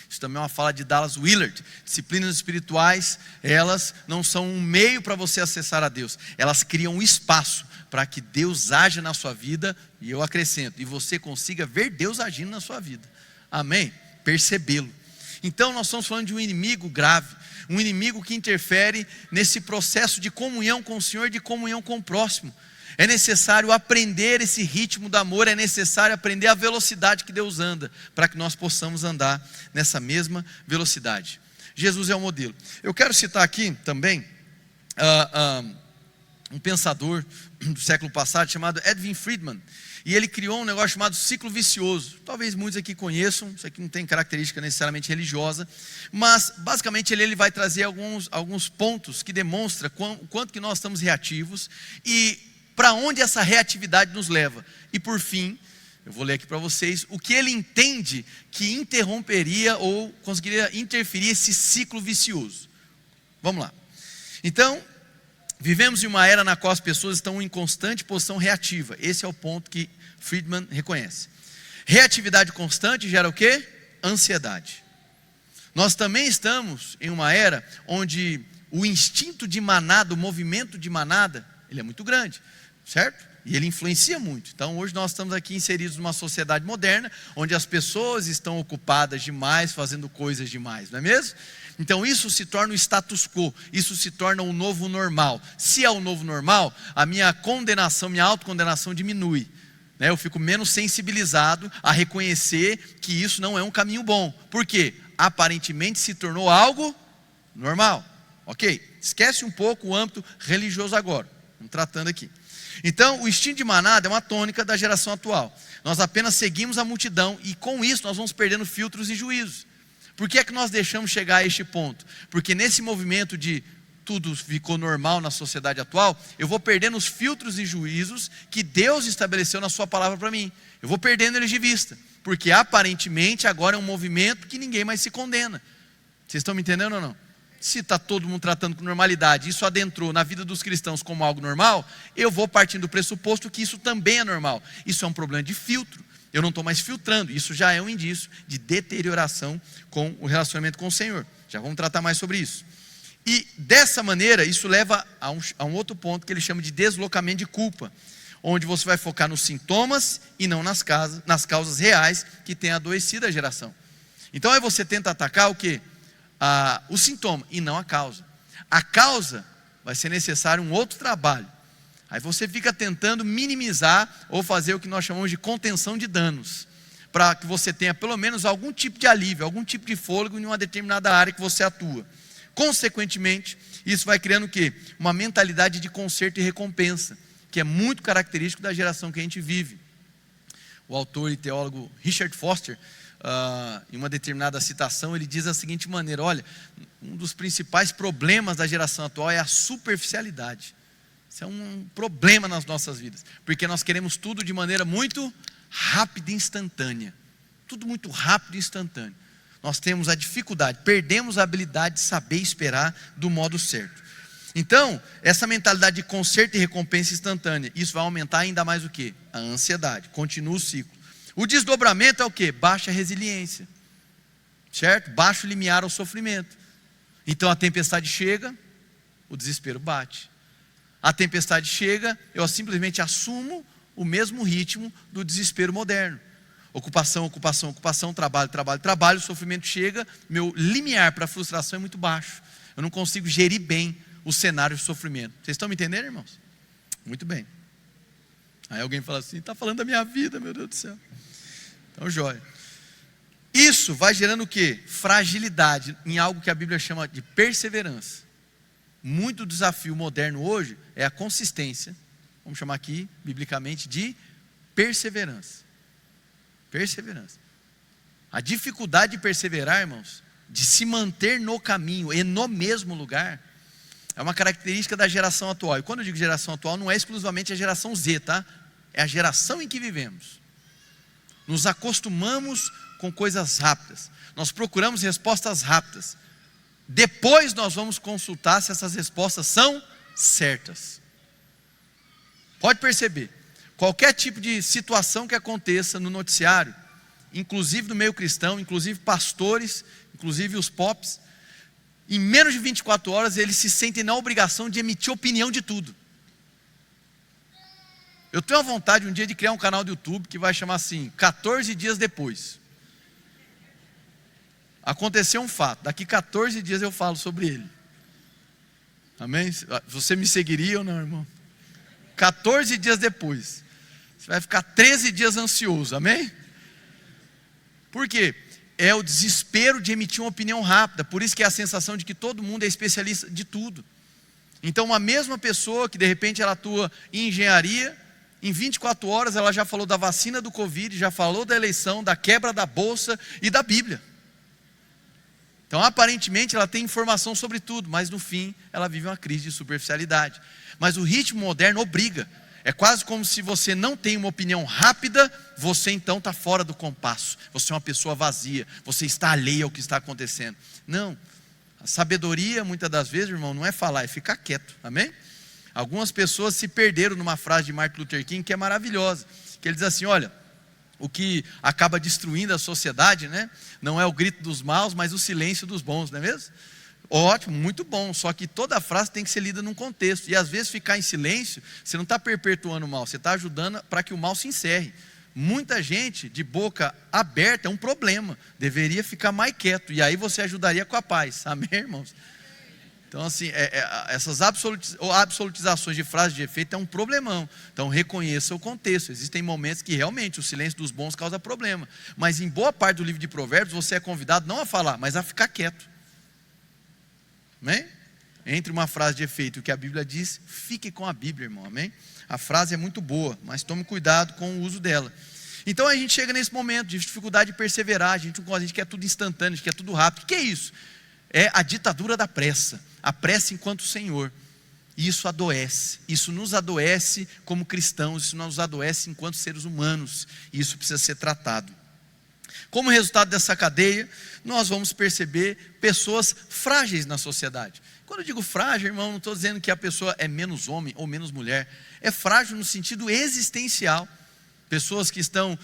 Isso também é uma fala de Dallas Willard. Disciplinas espirituais, elas não são um meio para você acessar a Deus, elas criam um espaço para que Deus haja na sua vida, e eu acrescento, e você consiga ver Deus agindo na sua vida, amém? Percebê-lo. Então nós estamos falando de um inimigo grave, um inimigo que interfere nesse processo de comunhão com o Senhor, de comunhão com o próximo. É necessário aprender esse ritmo do amor, é necessário aprender a velocidade que Deus anda, para que nós possamos andar nessa mesma velocidade. Jesus é o modelo. Eu quero citar aqui também um pensador do século passado chamado Edwin Friedman, e ele criou um negócio chamado ciclo vicioso. Talvez muitos aqui conheçam, isso aqui não tem característica necessariamente religiosa, mas basicamente ele vai trazer alguns pontos que demonstram o quanto que nós estamos reativos e para onde essa reatividade nos leva. E por fim, eu vou ler aqui para vocês o que ele entende que interromperia ou conseguiria interferir esse ciclo vicioso. Vamos lá. Então, vivemos em uma era na qual as pessoas estão em constante posição reativa. Esse é o ponto que Friedman reconhece. Reatividade constante gera o quê? Ansiedade. Nós também estamos em uma era onde o instinto de manada, o movimento de manada, ele é muito grande, certo? E ele influencia muito. Então hoje nós estamos aqui inseridos numa sociedade moderna, onde as pessoas estão ocupadas demais, fazendo coisas demais, não é mesmo? Então isso se torna o status quo, isso se torna o novo normal. Se é o novo normal, a minha condenação, minha autocondenação diminui, né? Eu fico menos sensibilizado a reconhecer que isso não é um caminho bom. Por quê? Aparentemente se tornou algo normal. Ok, esquece um pouco o âmbito religioso agora, estamos tratando aqui. Então o instinto de manada é uma tônica da geração atual. Nós apenas seguimos a multidão e com isso nós vamos perdendo filtros e juízos. Por que é que nós deixamos chegar a este ponto? Porque nesse movimento de tudo ficou normal na sociedade atual, eu vou perdendo os filtros e juízos que Deus estabeleceu na sua palavra para mim. Eu vou perdendo eles de vista, porque aparentemente agora é um movimento que ninguém mais se condena. Vocês estão me entendendo ou não? Se está todo mundo tratando com normalidade, isso adentrou na vida dos cristãos como algo normal, eu vou partindo do pressuposto que isso também é normal. Isso é um problema de filtro. Eu não estou mais filtrando, isso já é um indício de deterioração com o relacionamento com o Senhor. Já vamos tratar mais sobre isso. E dessa maneira, isso leva a um outro ponto que ele chama de deslocamento de culpa, onde você vai focar nos sintomas e não nas causas reais que têm adoecido a geração. Então aí você tenta atacar o quê? O sintoma e não a causa. A causa vai ser necessário um outro trabalho. Aí você fica tentando minimizar ou fazer o que nós chamamos de contenção de danos, para que você tenha pelo menos algum tipo de alívio, algum tipo de fôlego em uma determinada área que você atua. Consequentemente, isso vai criando o quê? Uma mentalidade de conserto e recompensa, que é muito característico da geração que a gente vive. O autor e teólogo Richard Foster, em uma determinada citação, ele diz da seguinte maneira: olha, um dos principais problemas da geração atual é a superficialidade. Isso é um problema nas nossas vidas, porque nós queremos tudo de maneira muito rápida e instantânea. Tudo muito rápido e instantâneo. Nós temos a dificuldade, perdemos a habilidade de saber esperar do modo certo. Então, essa mentalidade de conserto e recompensa instantânea, isso vai aumentar ainda mais o quê? A ansiedade, continua o ciclo. O desdobramento é o quê? Baixa resiliência. certo? Baixo limiar ao sofrimento. Então a tempestade chega, o desespero bate. A tempestade chega, eu simplesmente assumo o mesmo ritmo do desespero moderno. Ocupação, ocupação, ocupação, trabalho, trabalho, trabalho, o sofrimento chega, meu limiar para a frustração é muito baixo. Eu não consigo gerir bem o cenário de sofrimento. Vocês estão me entendendo, irmãos? Muito bem. Aí alguém fala assim, está falando da minha vida, meu Deus do céu. Então, jóia. Isso vai gerando o quê? Fragilidade em algo que a Bíblia chama de perseverança. Muito desafio moderno hoje é a consistência, vamos chamar aqui, biblicamente, de perseverança. Perseverança. A dificuldade de perseverar, irmãos, de se manter no caminho e no mesmo lugar, é uma característica da geração atual. E quando eu digo geração atual, não é exclusivamente a geração Z, tá? É a geração em que vivemos. Nos acostumamos com coisas rápidas. Nós procuramos respostas rápidas. Depois nós vamos consultar se essas respostas são certas. Pode perceber, qualquer tipo de situação que aconteça no noticiário, inclusive no meio cristão, inclusive pastores, inclusive os pops, em menos de 24 horas eles se sentem na obrigação de emitir opinião de tudo. Eu tenho a vontade um dia de criar um canal do YouTube que vai chamar assim, 14 dias depois. Aconteceu um fato, daqui 14 dias eu falo sobre ele. Amém? Você me seguiria ou não, irmão? 14 dias depois. Você vai ficar 13 dias ansioso, amém? Por quê? É o desespero de emitir uma opinião rápida. Por isso que é a sensação de que todo mundo é especialista de tudo. Então uma mesma pessoa que de repente ela atua em engenharia, em 24 horas ela já falou da vacina do Covid, já falou da eleição, da quebra da bolsa e da Bíblia. Então aparentemente ela tem informação sobre tudo, mas no fim ela vive uma crise de superficialidade. Mas o ritmo moderno obriga. É quase como se você não tem uma opinião rápida, você então está fora do compasso. Você é uma pessoa vazia, você está alheio ao que está acontecendo. Não, a sabedoria muitas das vezes, irmão, não é falar, é ficar quieto, amém? Algumas pessoas se perderam numa frase de Martin Luther King que é maravilhosa, que ele diz assim, olha, o que acaba destruindo a sociedade, né, não é o grito dos maus, mas o silêncio dos bons, não é mesmo? Ótimo, muito bom, só que toda frase tem que ser lida num contexto, e às vezes ficar em silêncio, você não está perpetuando o mal, você está ajudando para que o mal se encerre. Muita gente de boca aberta é um problema, deveria ficar mais quieto, e aí você ajudaria com a paz, amém, irmãos? Então assim, essas absolutizações de frases de efeito é um problemão. Então reconheça o contexto. Existem momentos que realmente o silêncio dos bons causa problema, mas em boa parte do livro de Provérbios você é convidado não a falar, mas a ficar quieto, amém? Entre uma frase de efeito e o que a Bíblia diz, fique com a Bíblia, irmão, amém? A frase é muito boa, mas tome cuidado com o uso dela. Então a gente chega nesse momento de dificuldade de perseverar, a gente quer tudo instantâneo, a gente quer tudo rápido. O que é isso? É a ditadura da pressa, a pressa enquanto Senhor. E isso adoece, isso nos adoece como cristãos, isso nos adoece enquanto seres humanos, e isso precisa ser tratado. Como resultado dessa cadeia, nós vamos perceber pessoas frágeis na sociedade. Quando eu digo frágil, irmão, não estou dizendo que a pessoa é menos homem ou menos mulher, é frágil no sentido existencial. Pessoas que estão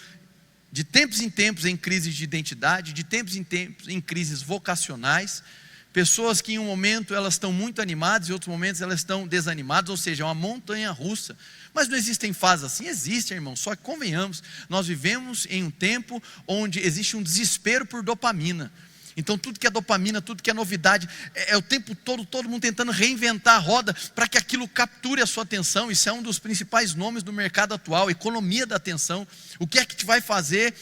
de tempos em tempos em crises de identidade, de tempos em tempos em crises vocacionais, pessoas que em um momento elas estão muito animadas e em outros momentos elas estão desanimadas, ou seja, é uma montanha russa. Mas não existem fases assim? Existem, irmão, só que convenhamos, nós vivemos em um tempo onde existe um desespero por dopamina. Então tudo que é dopamina, tudo que é novidade, é o tempo todo mundo tentando reinventar a roda para que aquilo capture a sua atenção. Isso é um dos principais nomes do mercado atual, economia da atenção. O que é que te vai fazer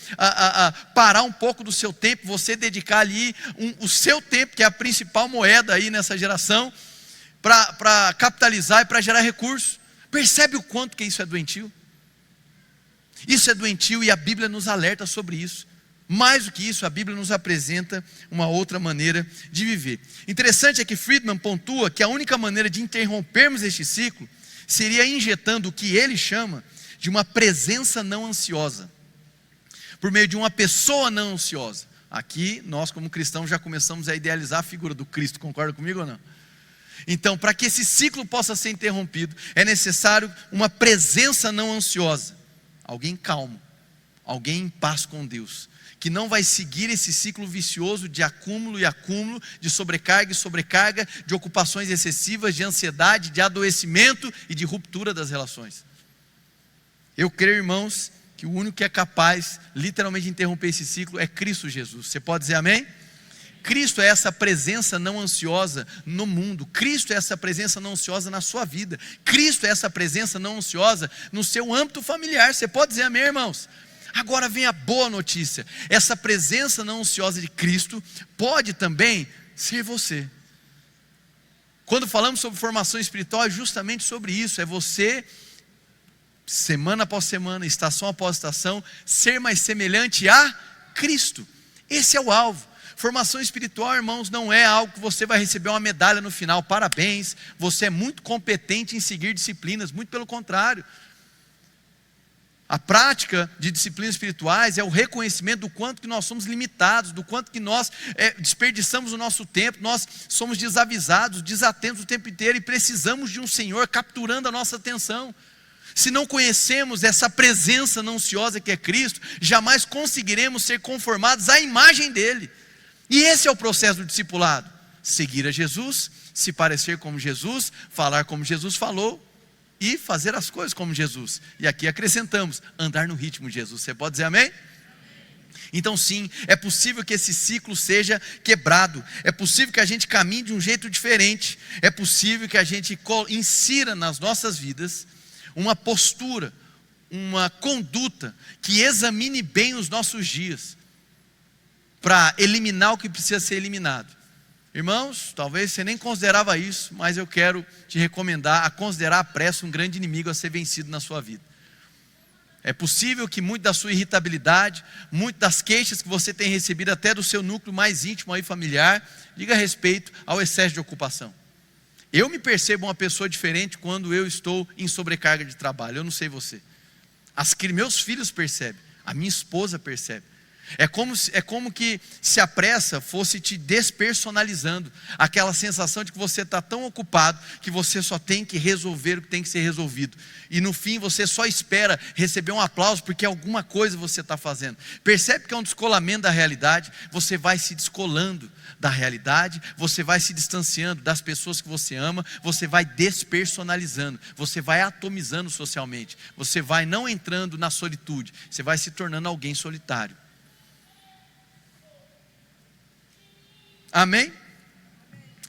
parar um pouco do seu tempo, você dedicar ali o seu tempo, que é a principal moeda aí nessa geração, para capitalizar e para gerar recursos? Percebe o quanto que isso é doentio? Isso é doentio e a Bíblia nos alerta sobre isso. Mais do que isso, a Bíblia nos apresenta uma outra maneira de viver. Interessante é que Friedman pontua que a única maneira de interrompermos este ciclo seria injetando o que ele chama de uma presença não ansiosa, por meio de uma pessoa não ansiosa. Aqui nós como cristãos já começamos a idealizar a figura do Cristo, concorda comigo ou não? Então, para que esse ciclo possa ser interrompido, é necessário uma presença não ansiosa, alguém calmo, alguém em paz com Deus, que não vai seguir esse ciclo vicioso de acúmulo e acúmulo, de sobrecarga e sobrecarga, de ocupações excessivas, de ansiedade, de adoecimento e de ruptura das relações. Eu creio, irmãos, que o único que é capaz, literalmente, de interromper esse ciclo é Cristo Jesus. Você pode dizer amém? Cristo é essa presença não ansiosa no mundo. Cristo é essa presença não ansiosa na sua vida. Cristo é essa presença não ansiosa no seu âmbito familiar. Você pode dizer amém, irmãos? Agora vem a boa notícia. Essa presença não ansiosa de Cristo pode também ser você. Quando falamos sobre formação espiritual, é justamente sobre isso. É você, semana após semana, estação após estação, ser mais semelhante a Cristo. Esse é o alvo. Formação espiritual, irmãos, não é algo que você vai receber uma medalha no final. Parabéns, você é muito competente em seguir disciplinas. Muito pelo contrário. A prática de disciplinas espirituais é o reconhecimento do quanto que nós somos limitados, do quanto que nós desperdiçamos o nosso tempo, nós somos desavisados, desatentos o tempo inteiro e precisamos de um Senhor capturando a nossa atenção. Se não conhecemos essa presença não ansiosa que é Cristo, jamais conseguiremos ser conformados à imagem dEle. E esse é o processo do discipulado: seguir a Jesus, se parecer como Jesus, falar como Jesus falou e fazer as coisas como Jesus. E aqui acrescentamos, andar no ritmo de Jesus. Você pode dizer amém? Então sim, é possível que esse ciclo seja quebrado. É possível que a gente caminhe de um jeito diferente. É possível que a gente insira nas nossas vidas uma postura, uma conduta que examine bem os nossos dias, para eliminar o que precisa ser eliminado. Irmãos, talvez você nem considerava isso, mas eu quero te recomendar a considerar a pressa um grande inimigo a ser vencido na sua vida. É possível que muito da sua irritabilidade, muito das queixas que você tem recebido até do seu núcleo mais íntimo aí familiar, diga respeito ao excesso de ocupação. Eu me percebo uma pessoa diferente quando eu estou em sobrecarga de trabalho. Eu não sei você. Meus filhos percebem, a minha esposa percebe. É como que se a pressa fosse te despersonalizando. Aquela sensação de que você está tão ocupado que você só tem que resolver o que tem que ser resolvido. E no fim você só espera receber um aplauso porque alguma coisa você está fazendo. Percebe que é um descolamento da realidade. Você vai se descolando da realidade. Você vai se distanciando das pessoas que você ama. Você vai despersonalizando. Você vai atomizando socialmente. Você vai não entrando na solitude. Você vai se tornando alguém solitário. Amém?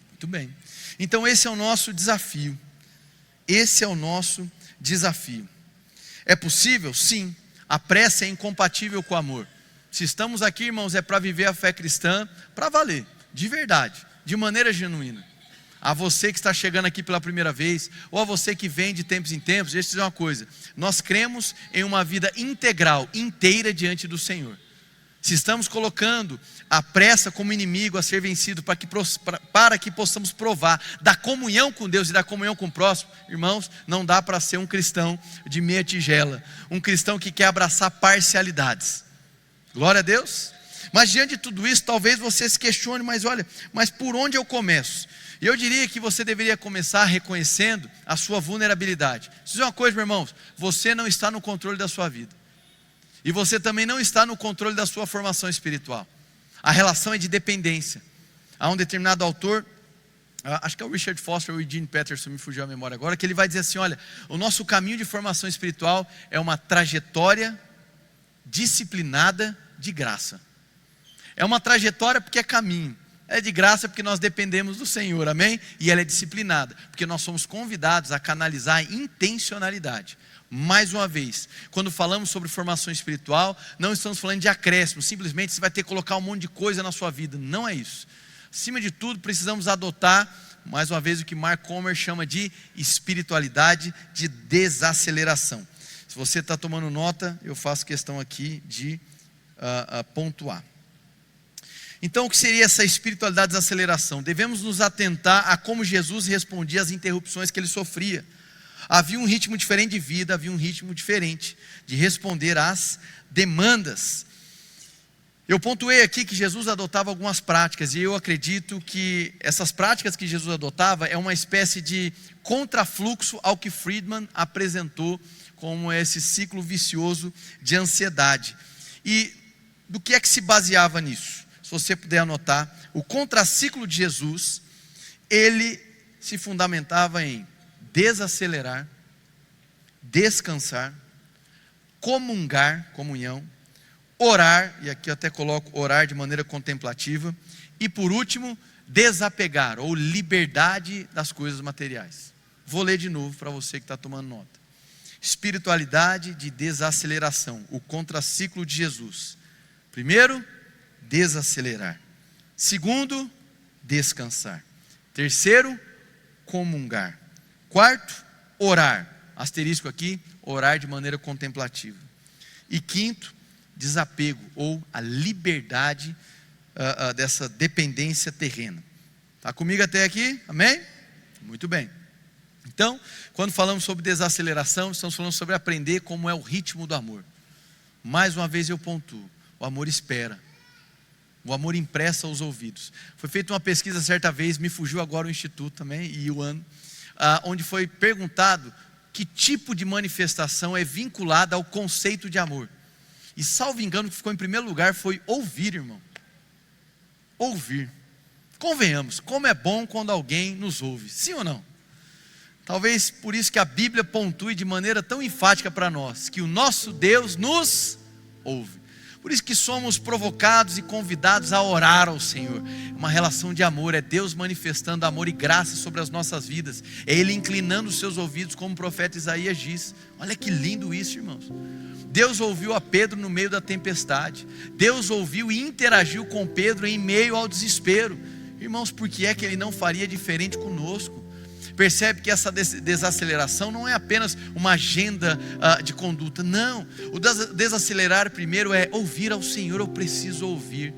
Muito bem. Então esse é o nosso desafio. Esse é o nosso desafio. É possível? Sim. A pressa é incompatível com o amor. Se estamos aqui, irmãos, é para viver a fé cristã para valer, de verdade, de maneira genuína. A você que está chegando aqui pela primeira vez, ou a você que vem de tempos em tempos, deixa eu dizer uma coisa: nós cremos em uma vida integral, inteira diante do Senhor. Se estamos colocando a pressa como inimigo a ser vencido para que possamos provar da comunhão com Deus e da comunhão com o próximo, irmãos, não dá para ser um cristão de meia tigela, um cristão que quer abraçar parcialidades. Glória a Deus. Mas diante de tudo isso, talvez você se questione, mas por onde eu começo? E eu diria que você deveria começar reconhecendo a sua vulnerabilidade. Deixa eu dizer uma coisa, meus irmãos: você não está no controle da sua vida. E você também não está no controle da sua formação espiritual. A relação é de dependência. Há um determinado autor, acho que é o Richard Foster ou o Eugene Peterson, me fugiu a memória agora, que ele vai dizer assim: olha, o nosso caminho de formação espiritual é uma trajetória disciplinada de graça. É uma trajetória porque é caminho. É de graça porque nós dependemos do Senhor, amém? E ela é disciplinada, porque nós somos convidados a canalizar a intencionalidade. Mais uma vez, quando falamos sobre formação espiritual, não estamos falando de acréscimo, simplesmente você vai ter que colocar um monte de coisa na sua vida. Não é isso. Acima de tudo, precisamos adotar, mais uma vez, o que Mark Comer chama de espiritualidade de desaceleração. Se você está tomando nota, eu faço questão aqui de pontuar. Então, o que seria essa espiritualidade de desaceleração? Devemos nos atentar a como Jesus respondia às interrupções que ele sofria. Havia um ritmo diferente de vida, havia um ritmo diferente de responder às demandas. Eu pontuei aqui que Jesus adotava algumas práticas, e eu acredito que essas práticas que Jesus adotava é uma espécie de contrafluxo ao que Friedman apresentou como esse ciclo vicioso de ansiedade. E do que é que se baseava nisso? Se você puder anotar, o contraciclo de Jesus, ele se fundamentava em desacelerar, descansar, comungar, comunhão, orar, e aqui eu até coloco orar de maneira contemplativa, e por último, desapegar, ou liberdade das coisas materiais. Vou ler de novo para você que está tomando nota. Espiritualidade de desaceleração, o contraciclo de Jesus. Primeiro, desacelerar. Segundo, descansar. Terceiro, comungar. Quarto, orar. Asterisco aqui, orar de maneira contemplativa. E quinto, desapego, ou a liberdade dessa dependência terrena. Está comigo até aqui? Amém? Muito bem. Então, quando falamos sobre desaceleração, estamos falando sobre aprender como é o ritmo do amor. Mais uma vez eu pontuo, o amor espera. O amor impressa aos ouvidos. Foi feita uma pesquisa certa vez, me fugiu agora o instituto também, e o ano, onde foi perguntado que tipo de manifestação é vinculada ao conceito de amor. E salvo engano, o que ficou em primeiro lugar foi ouvir, irmão. Ouvir. Convenhamos, como é bom quando alguém nos ouve, sim ou não? Talvez por isso que a Bíblia pontue de maneira tão enfática para nós, que o nosso Deus nos ouve. Por isso que somos provocados e convidados a orar ao Senhor. Uma relação de amor, é Deus manifestando amor e graça sobre as nossas vidas. É Ele inclinando os seus ouvidos, como o profeta Isaías diz. Olha que lindo isso, irmãos. Deus ouviu a Pedro no meio da tempestade. Deus ouviu e interagiu com Pedro em meio ao desespero. Irmãos, por que é que Ele não faria diferente conosco? Percebe que essa desaceleração não é apenas uma agenda de conduta. Não, o desacelerar primeiro é ouvir ao Senhor. Eu preciso ouvir.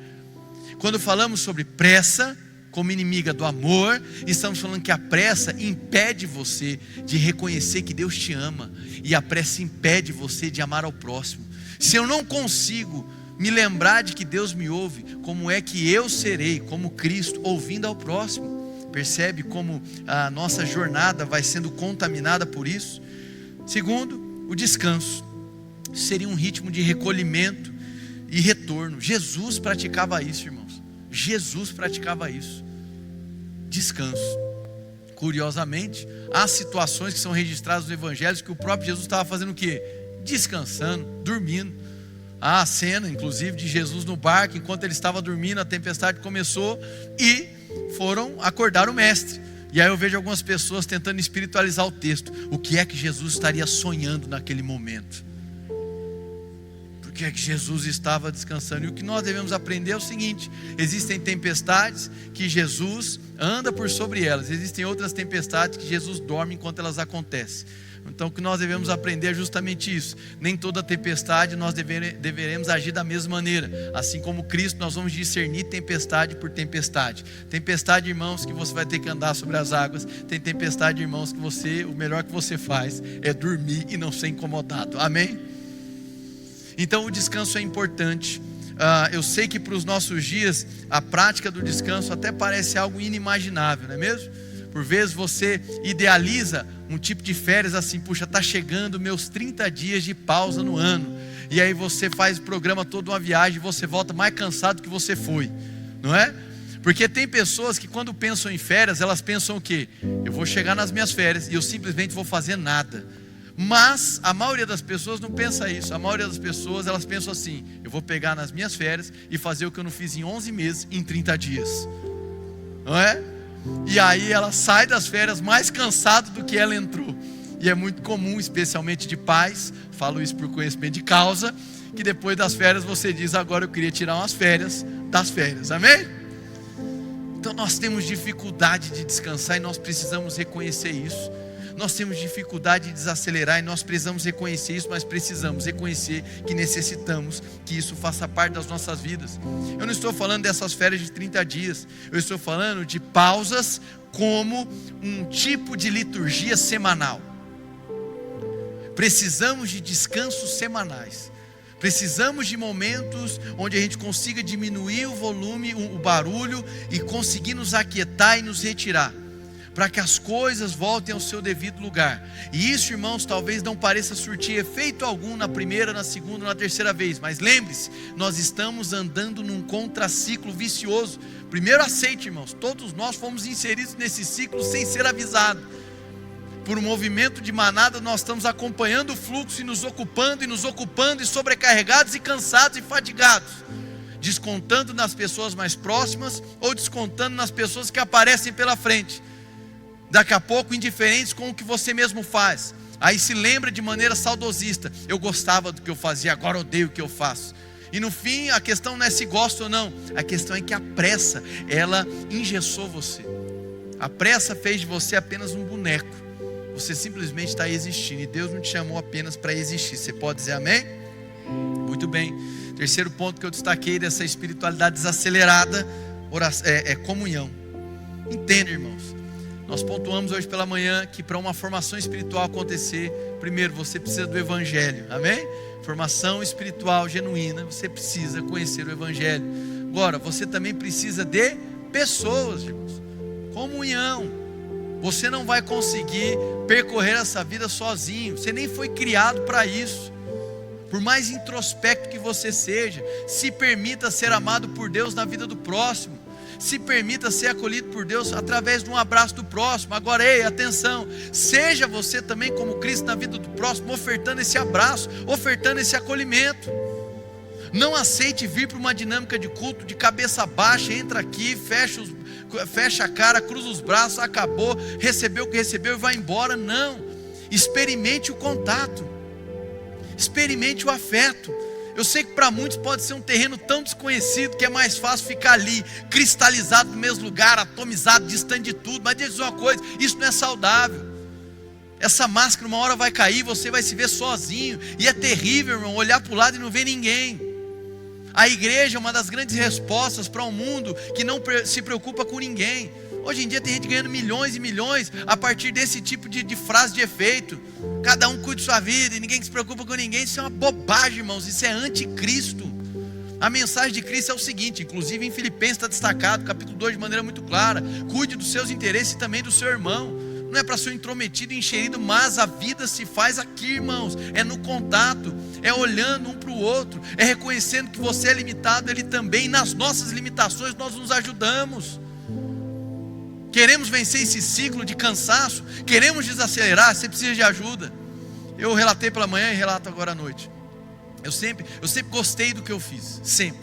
Quando falamos sobre pressa como inimiga do amor, estamos falando que a pressa impede você de reconhecer que Deus te ama, e a pressa impede você de amar ao próximo. Se eu não consigo me lembrar de que Deus me ouve, como é que eu serei como Cristo ouvindo ao próximo? Percebe como a nossa jornada vai sendo contaminada por isso? Segundo, o descanso. Seria um ritmo de recolhimento e retorno. Jesus praticava isso, irmãos. Jesus praticava isso. Descanso. Curiosamente, há situações que são registradas nos evangelhos que o próprio Jesus estava fazendo o quê? Descansando, dormindo. Há a cena, inclusive, de Jesus no barco, enquanto ele estava dormindo, a tempestade começou e foram acordar o mestre. E aí eu vejo algumas pessoas tentando espiritualizar o texto. O que é que Jesus estaria sonhando naquele momento? Por que é que Jesus estava descansando? E o que nós devemos aprender é o seguinte: existem tempestades que Jesus anda por sobre elas. Existem outras tempestades que Jesus dorme enquanto elas acontecem. Então o que nós devemos aprender é justamente isso. Nem toda tempestade nós deveremos agir da mesma maneira. Assim como Cristo, nós vamos discernir tempestade por tempestade. Tempestade, irmãos, que você vai ter que andar sobre as águas. Tem tempestade, irmãos, que o melhor que você faz é dormir e não ser incomodado. Amém? Então o descanso é importante. Eu sei que para os nossos dias a prática do descanso até parece algo inimaginável, não é mesmo? Por vezes você idealiza um tipo de férias assim: puxa, está chegando meus 30 dias de pausa no ano. E aí você faz o programa, toda uma viagem, e você volta mais cansado que você foi, não é? Porque tem pessoas que quando pensam em férias, elas pensam o quê? Eu vou chegar nas minhas férias e eu simplesmente vou fazer nada. Mas a maioria das pessoas não pensa isso. A maioria das pessoas, elas pensam assim: eu vou pegar nas minhas férias e fazer o que eu não fiz em 11 meses, em 30 dias. Não é? E aí ela sai das férias mais cansada do que ela entrou. E é muito comum, especialmente de pais, falo isso por conhecimento de causa, que depois das férias você diz: agora eu queria tirar umas férias das férias. Amém? Então nós temos dificuldade de descansar e nós precisamos reconhecer isso. Nós temos dificuldade de desacelerar e nós precisamos reconhecer isso, mas precisamos reconhecer que necessitamos que isso faça parte das nossas vidas. Eu não estou falando dessas férias de 30 dias, eu estou falando de pausas como um tipo de liturgia semanal. Precisamos de descansos semanais. Precisamos de momentos onde a gente consiga diminuir o volume, o barulho, e conseguir nos aquietar e nos retirar. para que as coisas voltem ao seu devido lugar. E isso, irmãos, talvez não pareça surtir efeito algum na primeira, na segunda, na terceira vez, mas lembre-se, nós estamos andando num contraciclo vicioso. Primeiro aceite, irmãos, todos nós fomos inseridos nesse ciclo sem ser avisados. Por um movimento de manada, nós estamos acompanhando o fluxo e nos ocupando e sobrecarregados e cansados e fatigados, descontando nas pessoas mais próximas ou descontando nas pessoas que aparecem pela frente. Daqui a pouco indiferentes com o que você mesmo faz. Aí se lembra de maneira saudosista: eu gostava do que eu fazia, agora odeio o que eu faço. E no fim a questão não é se gosta ou não, a questão é que a pressa, ela engessou você. A pressa fez de você apenas um boneco. Você simplesmente está existindo, e Deus não te chamou apenas para existir. Você pode dizer amém? Muito bem. Terceiro ponto que eu destaquei dessa espiritualidade desacelerada é comunhão. Entenda, irmãos, nós pontuamos hoje pela manhã que para uma formação espiritual acontecer, primeiro você precisa do Evangelho, amém? Formação espiritual genuína, você precisa conhecer o Evangelho. Agora, você também precisa de pessoas, irmãos. Comunhão. Você não vai conseguir percorrer essa vida sozinho, você nem foi criado para isso. Por mais introspecto que você seja, se permita ser amado por Deus na vida do próximo. Se permita ser acolhido por Deus através de um abraço do próximo. Agora, ei, atenção, seja você também como Cristo na vida do próximo, ofertando esse abraço, ofertando esse acolhimento. Não aceite vir para uma dinâmica de culto de cabeça baixa, entra aqui, fecha a cara, cruza os braços, acabou, recebeu o que recebeu e vai embora. Não, experimente o contato, experimente o afeto. Eu sei que para muitos pode ser um terreno tão desconhecido que é mais fácil ficar ali, cristalizado no mesmo lugar, atomizado, distante de tudo. Mas deixa eu dizer uma coisa, isso não é saudável. Essa máscara uma hora vai cair, você vai se ver sozinho, e é terrível, irmão, olhar para o lado e não ver ninguém. A igreja é uma das grandes respostas para um mundo que não se preocupa com ninguém. Hoje em dia tem gente ganhando milhões e milhões a partir desse tipo de frase de efeito. Cada um cuida de sua vida e ninguém se preocupa com ninguém. Isso é uma bobagem, irmãos, isso é anticristo. A mensagem de Cristo é o seguinte, inclusive em Filipenses está destacado, capítulo 2, de maneira muito clara: cuide dos seus interesses e também do seu irmão. Não é para ser intrometido e encherido, mas a vida se faz aqui, irmãos, é no contato, é olhando um para o outro, é reconhecendo que você é limitado, ele também. Nas nossas limitações nós nos ajudamos. Queremos vencer esse ciclo de cansaço, queremos desacelerar, você precisa de ajuda. Eu relatei pela manhã e relato agora à noite. Eu sempre gostei do que eu fiz, sempre.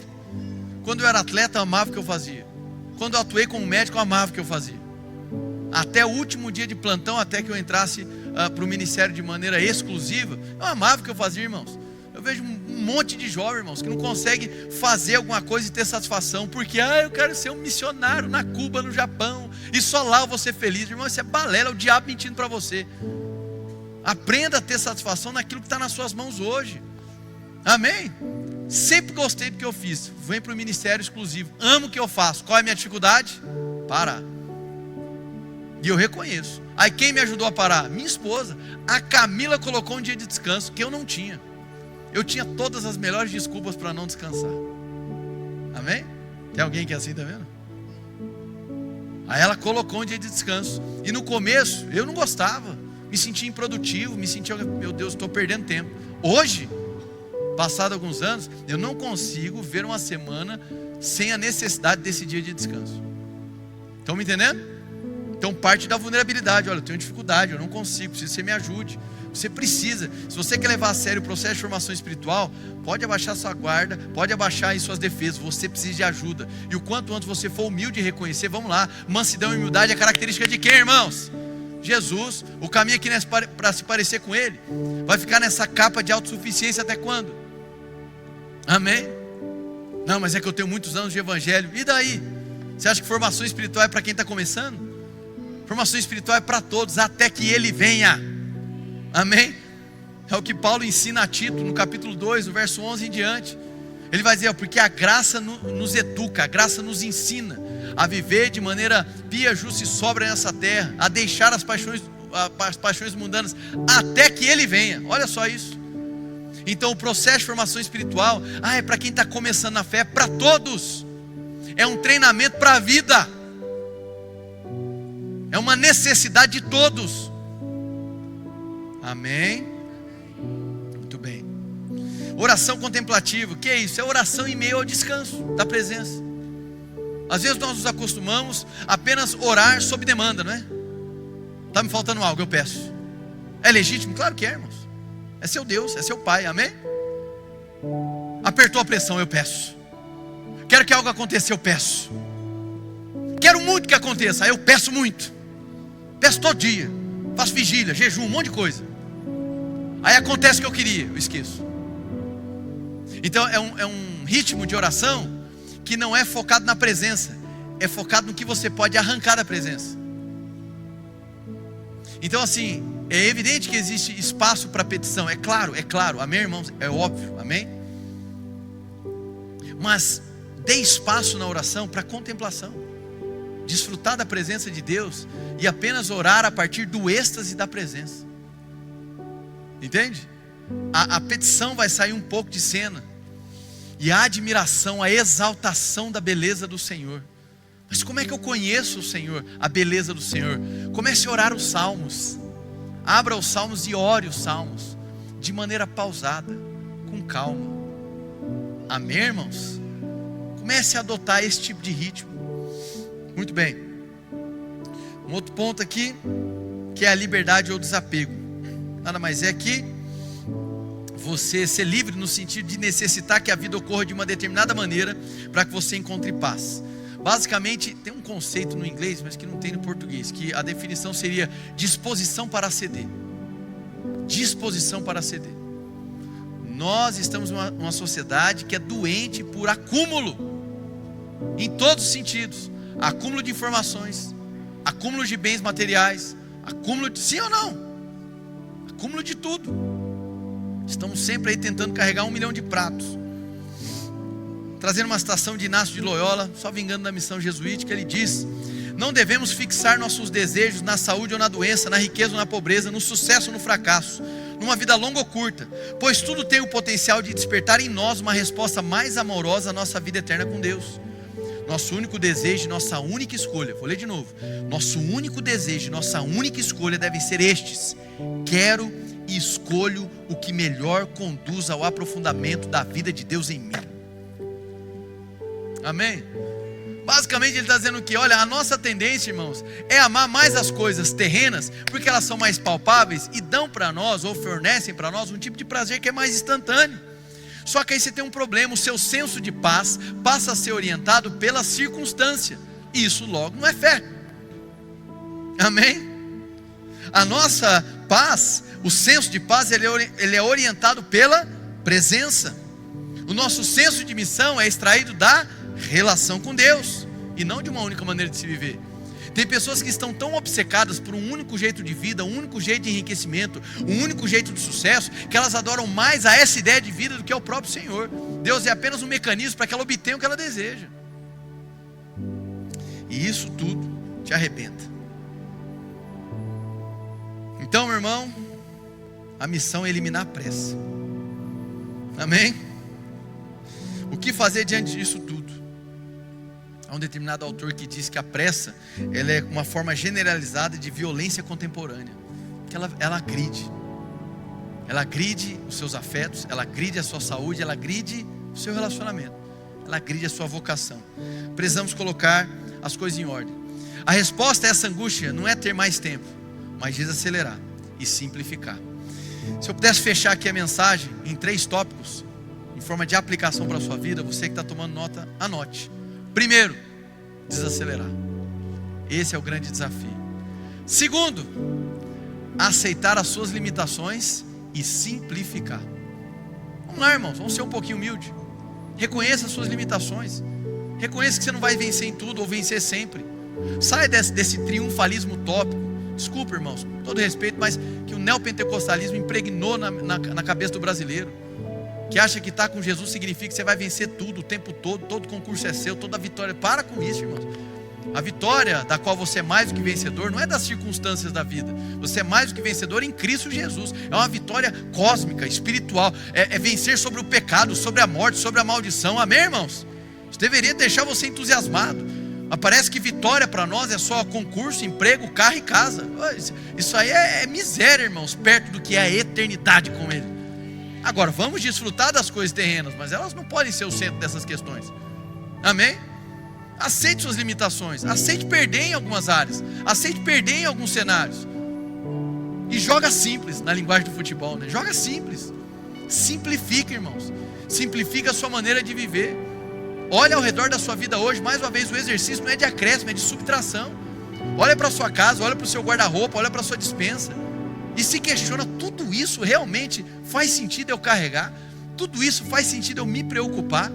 Quando eu era atleta, eu amava o que eu fazia. Quando eu atuei como médico, eu amava o que eu fazia. Até o último dia de plantão, até que eu entrasse para o ministério de maneira exclusiva, eu amava o que eu fazia, irmãos. Eu vejo um monte de jovens, irmãos, que não consegue fazer alguma coisa e ter satisfação, porque eu quero ser um missionário na Cuba, no Japão, e só lá eu vou ser feliz. Irmão, isso é balela, é o diabo mentindo para você. Aprenda a ter satisfação naquilo que está nas suas mãos hoje. Amém? Sempre gostei do que eu fiz. Venho para o ministério exclusivo, amo o que eu faço. Qual é a minha dificuldade? Parar. E eu reconheço. Aí quem me ajudou a parar? Minha esposa. A Camila colocou um dia de descanso que eu não tinha. Eu tinha todas as melhores desculpas para não descansar. Amém? Tem alguém que é assim, tá vendo? Aí ela colocou um dia de descanso. E no começo eu não gostava, me sentia improdutivo, me sentia, meu Deus, estou perdendo tempo. Hoje, passado alguns anos, eu não consigo ver uma semana sem a necessidade desse dia de descanso. Estão me entendendo? Então parte da vulnerabilidade. Olha, eu tenho dificuldade, eu não consigo, preciso que você me ajude. Você precisa, se você quer levar a sério o processo de formação espiritual, pode abaixar sua guarda, pode abaixar aí suas defesas, você precisa de ajuda. E o quanto antes você for humilde e reconhecer, vamos lá, mansidão e humildade é característica de quem, irmãos? Jesus. O caminho aqui não é para se parecer com Ele. Vai ficar nessa capa de autossuficiência até quando? Amém? Não, mas é que eu tenho muitos anos de evangelho. E daí? Você acha que formação espiritual é para quem está começando? Formação espiritual é para todos, até que Ele venha. Amém? É o que Paulo ensina a Tito no capítulo 2, no verso 11 em diante. Ele vai dizer, porque a graça nos educa, a graça nos ensina a viver de maneira pia, justa e sóbria nessa terra, a deixar as paixões mundanas, até que Ele venha. Olha só isso. Então o processo de formação espiritual, é para quem está começando na fé, é para todos. É um treinamento para a vida. É uma necessidade de todos. Amém? Muito bem. Oração contemplativa, o que é isso? É oração em meio ao descanso da presença. Às vezes nós nos acostumamos a apenas orar sob demanda, não é? Está me faltando algo, eu peço. É legítimo? Claro que é, irmãos. É seu Deus, é seu Pai, amém? Apertou a pressão, eu peço. Quero que algo aconteça, eu peço. Quero muito que aconteça, eu peço muito. Peço todo dia, faço vigília, jejum, um monte de coisa. Aí acontece o que eu queria, eu esqueço. Então é um ritmo de oração que não é focado na presença, é focado no que você pode arrancar da presença. Então assim, é evidente que existe espaço para petição, é claro, amém, irmãos? É óbvio, amém? Mas dê espaço na oração para contemplação, desfrutar da presença de Deus e apenas orar a partir do êxtase da presença. Entende? A petição vai sair um pouco de cena, e a admiração, a exaltação da beleza do Senhor. Mas como é que eu conheço o Senhor, a beleza do Senhor? Comece a orar os salmos. Abra os salmos e ore os salmos de maneira pausada, com calma. Amém, irmãos? Comece a adotar esse tipo de ritmo. Muito bem. Um outro ponto aqui, que é a liberdade ou desapego. Nada mais é que você ser livre no sentido de necessitar que a vida ocorra de uma determinada maneira para que você encontre paz. Basicamente, tem um conceito no inglês, mas que não tem no português, que a definição seria disposição para ceder. Disposição para ceder. Nós estamos numa sociedade que é doente por acúmulo, em todos os sentidos. Acúmulo de informações, acúmulo de bens materiais, acúmulo de, sim ou não? Acúmulo de tudo. Estamos sempre aí tentando carregar 1 milhão de pratos. Trazendo uma citação de Inácio de Loyola, só vingando da missão jesuítica, ele diz: não devemos fixar nossos desejos na saúde ou na doença, na riqueza ou na pobreza, no sucesso ou no fracasso, numa vida longa ou curta, pois tudo tem o potencial de despertar em nós uma resposta mais amorosa à nossa vida eterna com Deus. Nosso único desejo, nossa única escolha, vou ler de novo, nosso único desejo, nossa única escolha devem ser estes: quero e escolho o que melhor conduz ao aprofundamento da vida de Deus em mim. Amém? Basicamente ele está dizendo que, olha, a nossa tendência, irmãos, é amar mais as coisas terrenas, porque elas são mais palpáveis e dão para nós, ou fornecem para nós, um tipo de prazer que é mais instantâneo. Só que aí você tem um problema, o seu senso de paz passa a ser orientado pela circunstância, e isso logo não é fé. Amém? A nossa paz, o senso de paz, ele é orientado pela presença. O nosso senso de missão é extraído da relação com Deus, e não de uma única maneira de se viver. Tem pessoas que estão tão obcecadas por um único jeito de vida, um único jeito de enriquecimento, um único jeito de sucesso, que elas adoram mais a essa ideia de vida do que ao próprio Senhor. Deus é apenas um mecanismo para que ela obtenha o que ela deseja. E isso tudo te arrebenta. Então, meu irmão, a missão é eliminar a pressa. Amém? O que fazer diante disso tudo? Há um determinado autor que diz que a pressa, ela é uma forma generalizada de violência contemporânea, que ela agride os seus afetos, ela agride a sua saúde, ela agride o seu relacionamento, ela agride a sua vocação. Precisamos colocar as coisas em ordem. A resposta a essa angústia não é ter mais tempo, mas desacelerar e simplificar. Se eu pudesse fechar aqui a mensagem em 3 tópicos, em forma de aplicação para a sua vida, você que está tomando nota, anote. Primeiro, desacelerar. Esse é o grande desafio. Segundo, aceitar as suas limitações e simplificar. Vamos lá, irmãos, vamos ser um pouquinho humilde. Reconheça as suas limitações. Reconheça que você não vai vencer em tudo ou vencer sempre. Saia desse triunfalismo utópico. Desculpa, irmãos, com todo respeito, mas que o neopentecostalismo impregnou na cabeça do brasileiro, que acha que estar com Jesus significa que você vai vencer tudo, o tempo todo concurso é seu, toda vitória. Para com isso, irmãos. A vitória da qual você é mais do que vencedor não é das circunstâncias da vida. Você é mais do que vencedor em Cristo Jesus. É uma vitória cósmica, espiritual. É vencer sobre o pecado, sobre a morte, sobre a maldição. Amém, irmãos? Isso deveria deixar você entusiasmado. Mas parece que vitória para nós é só concurso, emprego, carro e casa. Isso aí é miséria, irmãos, perto do que é a eternidade com Ele. Agora, vamos desfrutar das coisas terrenas, mas elas não podem ser o centro dessas questões. Amém? Aceite suas limitações, aceite perder em algumas áreas, aceite perder em alguns cenários. E joga simples, na linguagem do futebol, né? Joga simples. Simplifica, irmãos. Simplifica a sua maneira de viver. Olha ao redor da sua vida hoje, mais uma vez, o exercício não é de acréscimo, é de subtração. Olha para a sua casa, olha para o seu guarda-roupa, olha para a sua despensa. E se questiona, tudo isso realmente faz sentido eu carregar? Tudo isso faz sentido eu me preocupar?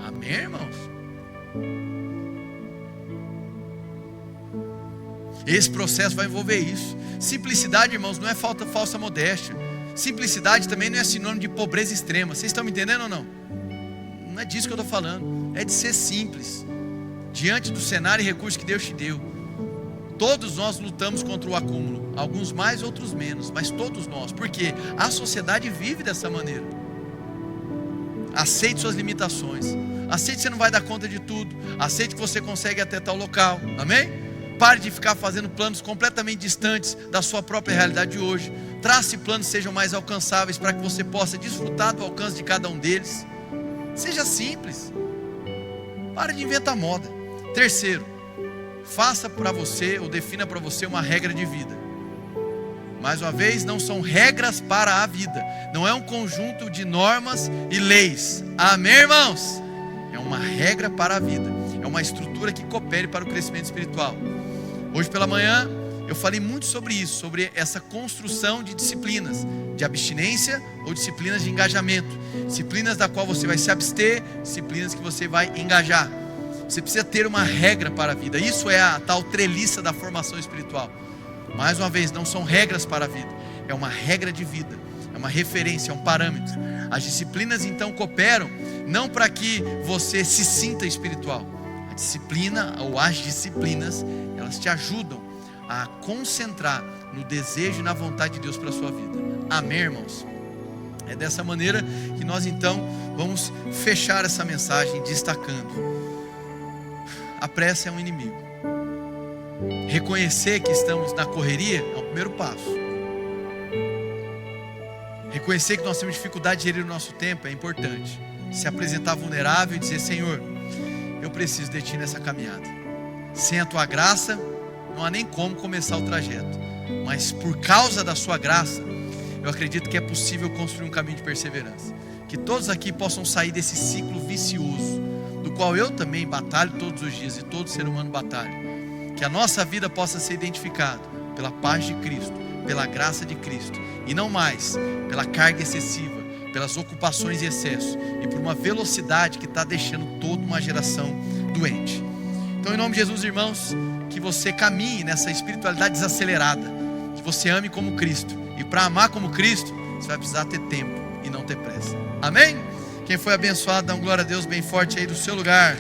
Amém, irmãos? Esse processo vai envolver isso. Simplicidade, irmãos, não é falsa modéstia. Simplicidade também não é sinônimo de pobreza extrema. Vocês estão me entendendo ou não? Não é disso que eu estou falando. É de ser simples diante do cenário e recurso que Deus te deu. Todos nós lutamos contra o acúmulo. Alguns mais, outros menos. Mas todos nós. Porque a sociedade vive dessa maneira. Aceite suas limitações. Aceite que você não vai dar conta de tudo. Aceite que você consegue até tal local. Amém? Pare de ficar fazendo planos completamente distantes da sua própria realidade de hoje. Trace planos que sejam mais alcançáveis para que você possa desfrutar do alcance de cada um deles. Seja simples. Pare de inventar moda. Terceiro, faça para você ou defina para você uma regra de vida. Mais uma vez, não são regras para a vida. Não é um conjunto de normas e leis. Amém, irmãos? É uma regra para a vida. É uma estrutura que coopere para o crescimento espiritual. Hoje pela manhã eu falei muito sobre isso, sobre essa construção de disciplinas, de abstinência ou disciplinas de engajamento. Disciplinas da qual você vai se abster, disciplinas que você vai engajar. Você precisa ter uma regra para a vida. Isso é a tal treliça da formação espiritual. Mais uma vez, não são regras para a vida, é uma regra de vida, é uma referência, é um parâmetro. As disciplinas então cooperam não para que você se sinta espiritual. A disciplina ou as disciplinas, elas te ajudam a concentrar no desejo e na vontade de Deus para a sua vida. Amém, irmãos? É dessa maneira que nós então vamos fechar essa mensagem destacando: a pressa é um inimigo. Reconhecer que estamos na correria é o primeiro passo. Reconhecer que nós temos dificuldade de gerir o nosso tempo é importante. Se apresentar vulnerável e dizer: Senhor, eu preciso de Ti nessa caminhada. Sem a Tua graça, não há nem como começar o trajeto. Mas por causa da Sua graça, eu acredito que é possível construir um caminho de perseverança. Que todos aqui possam sair desse ciclo vicioso, do qual eu também batalho todos os dias, e todo ser humano batalha. Que a nossa vida possa ser identificada pela paz de Cristo, pela graça de Cristo, e não mais pela carga excessiva, pelas ocupações e excessos, e por uma velocidade que está deixando toda uma geração doente. Então, em nome de Jesus, irmãos, que você caminhe nessa espiritualidade desacelerada, que você ame como Cristo, e para amar como Cristo, você vai precisar ter tempo e não ter pressa. Amém? Quem foi abençoado, dá um glória a Deus bem forte aí do seu lugar.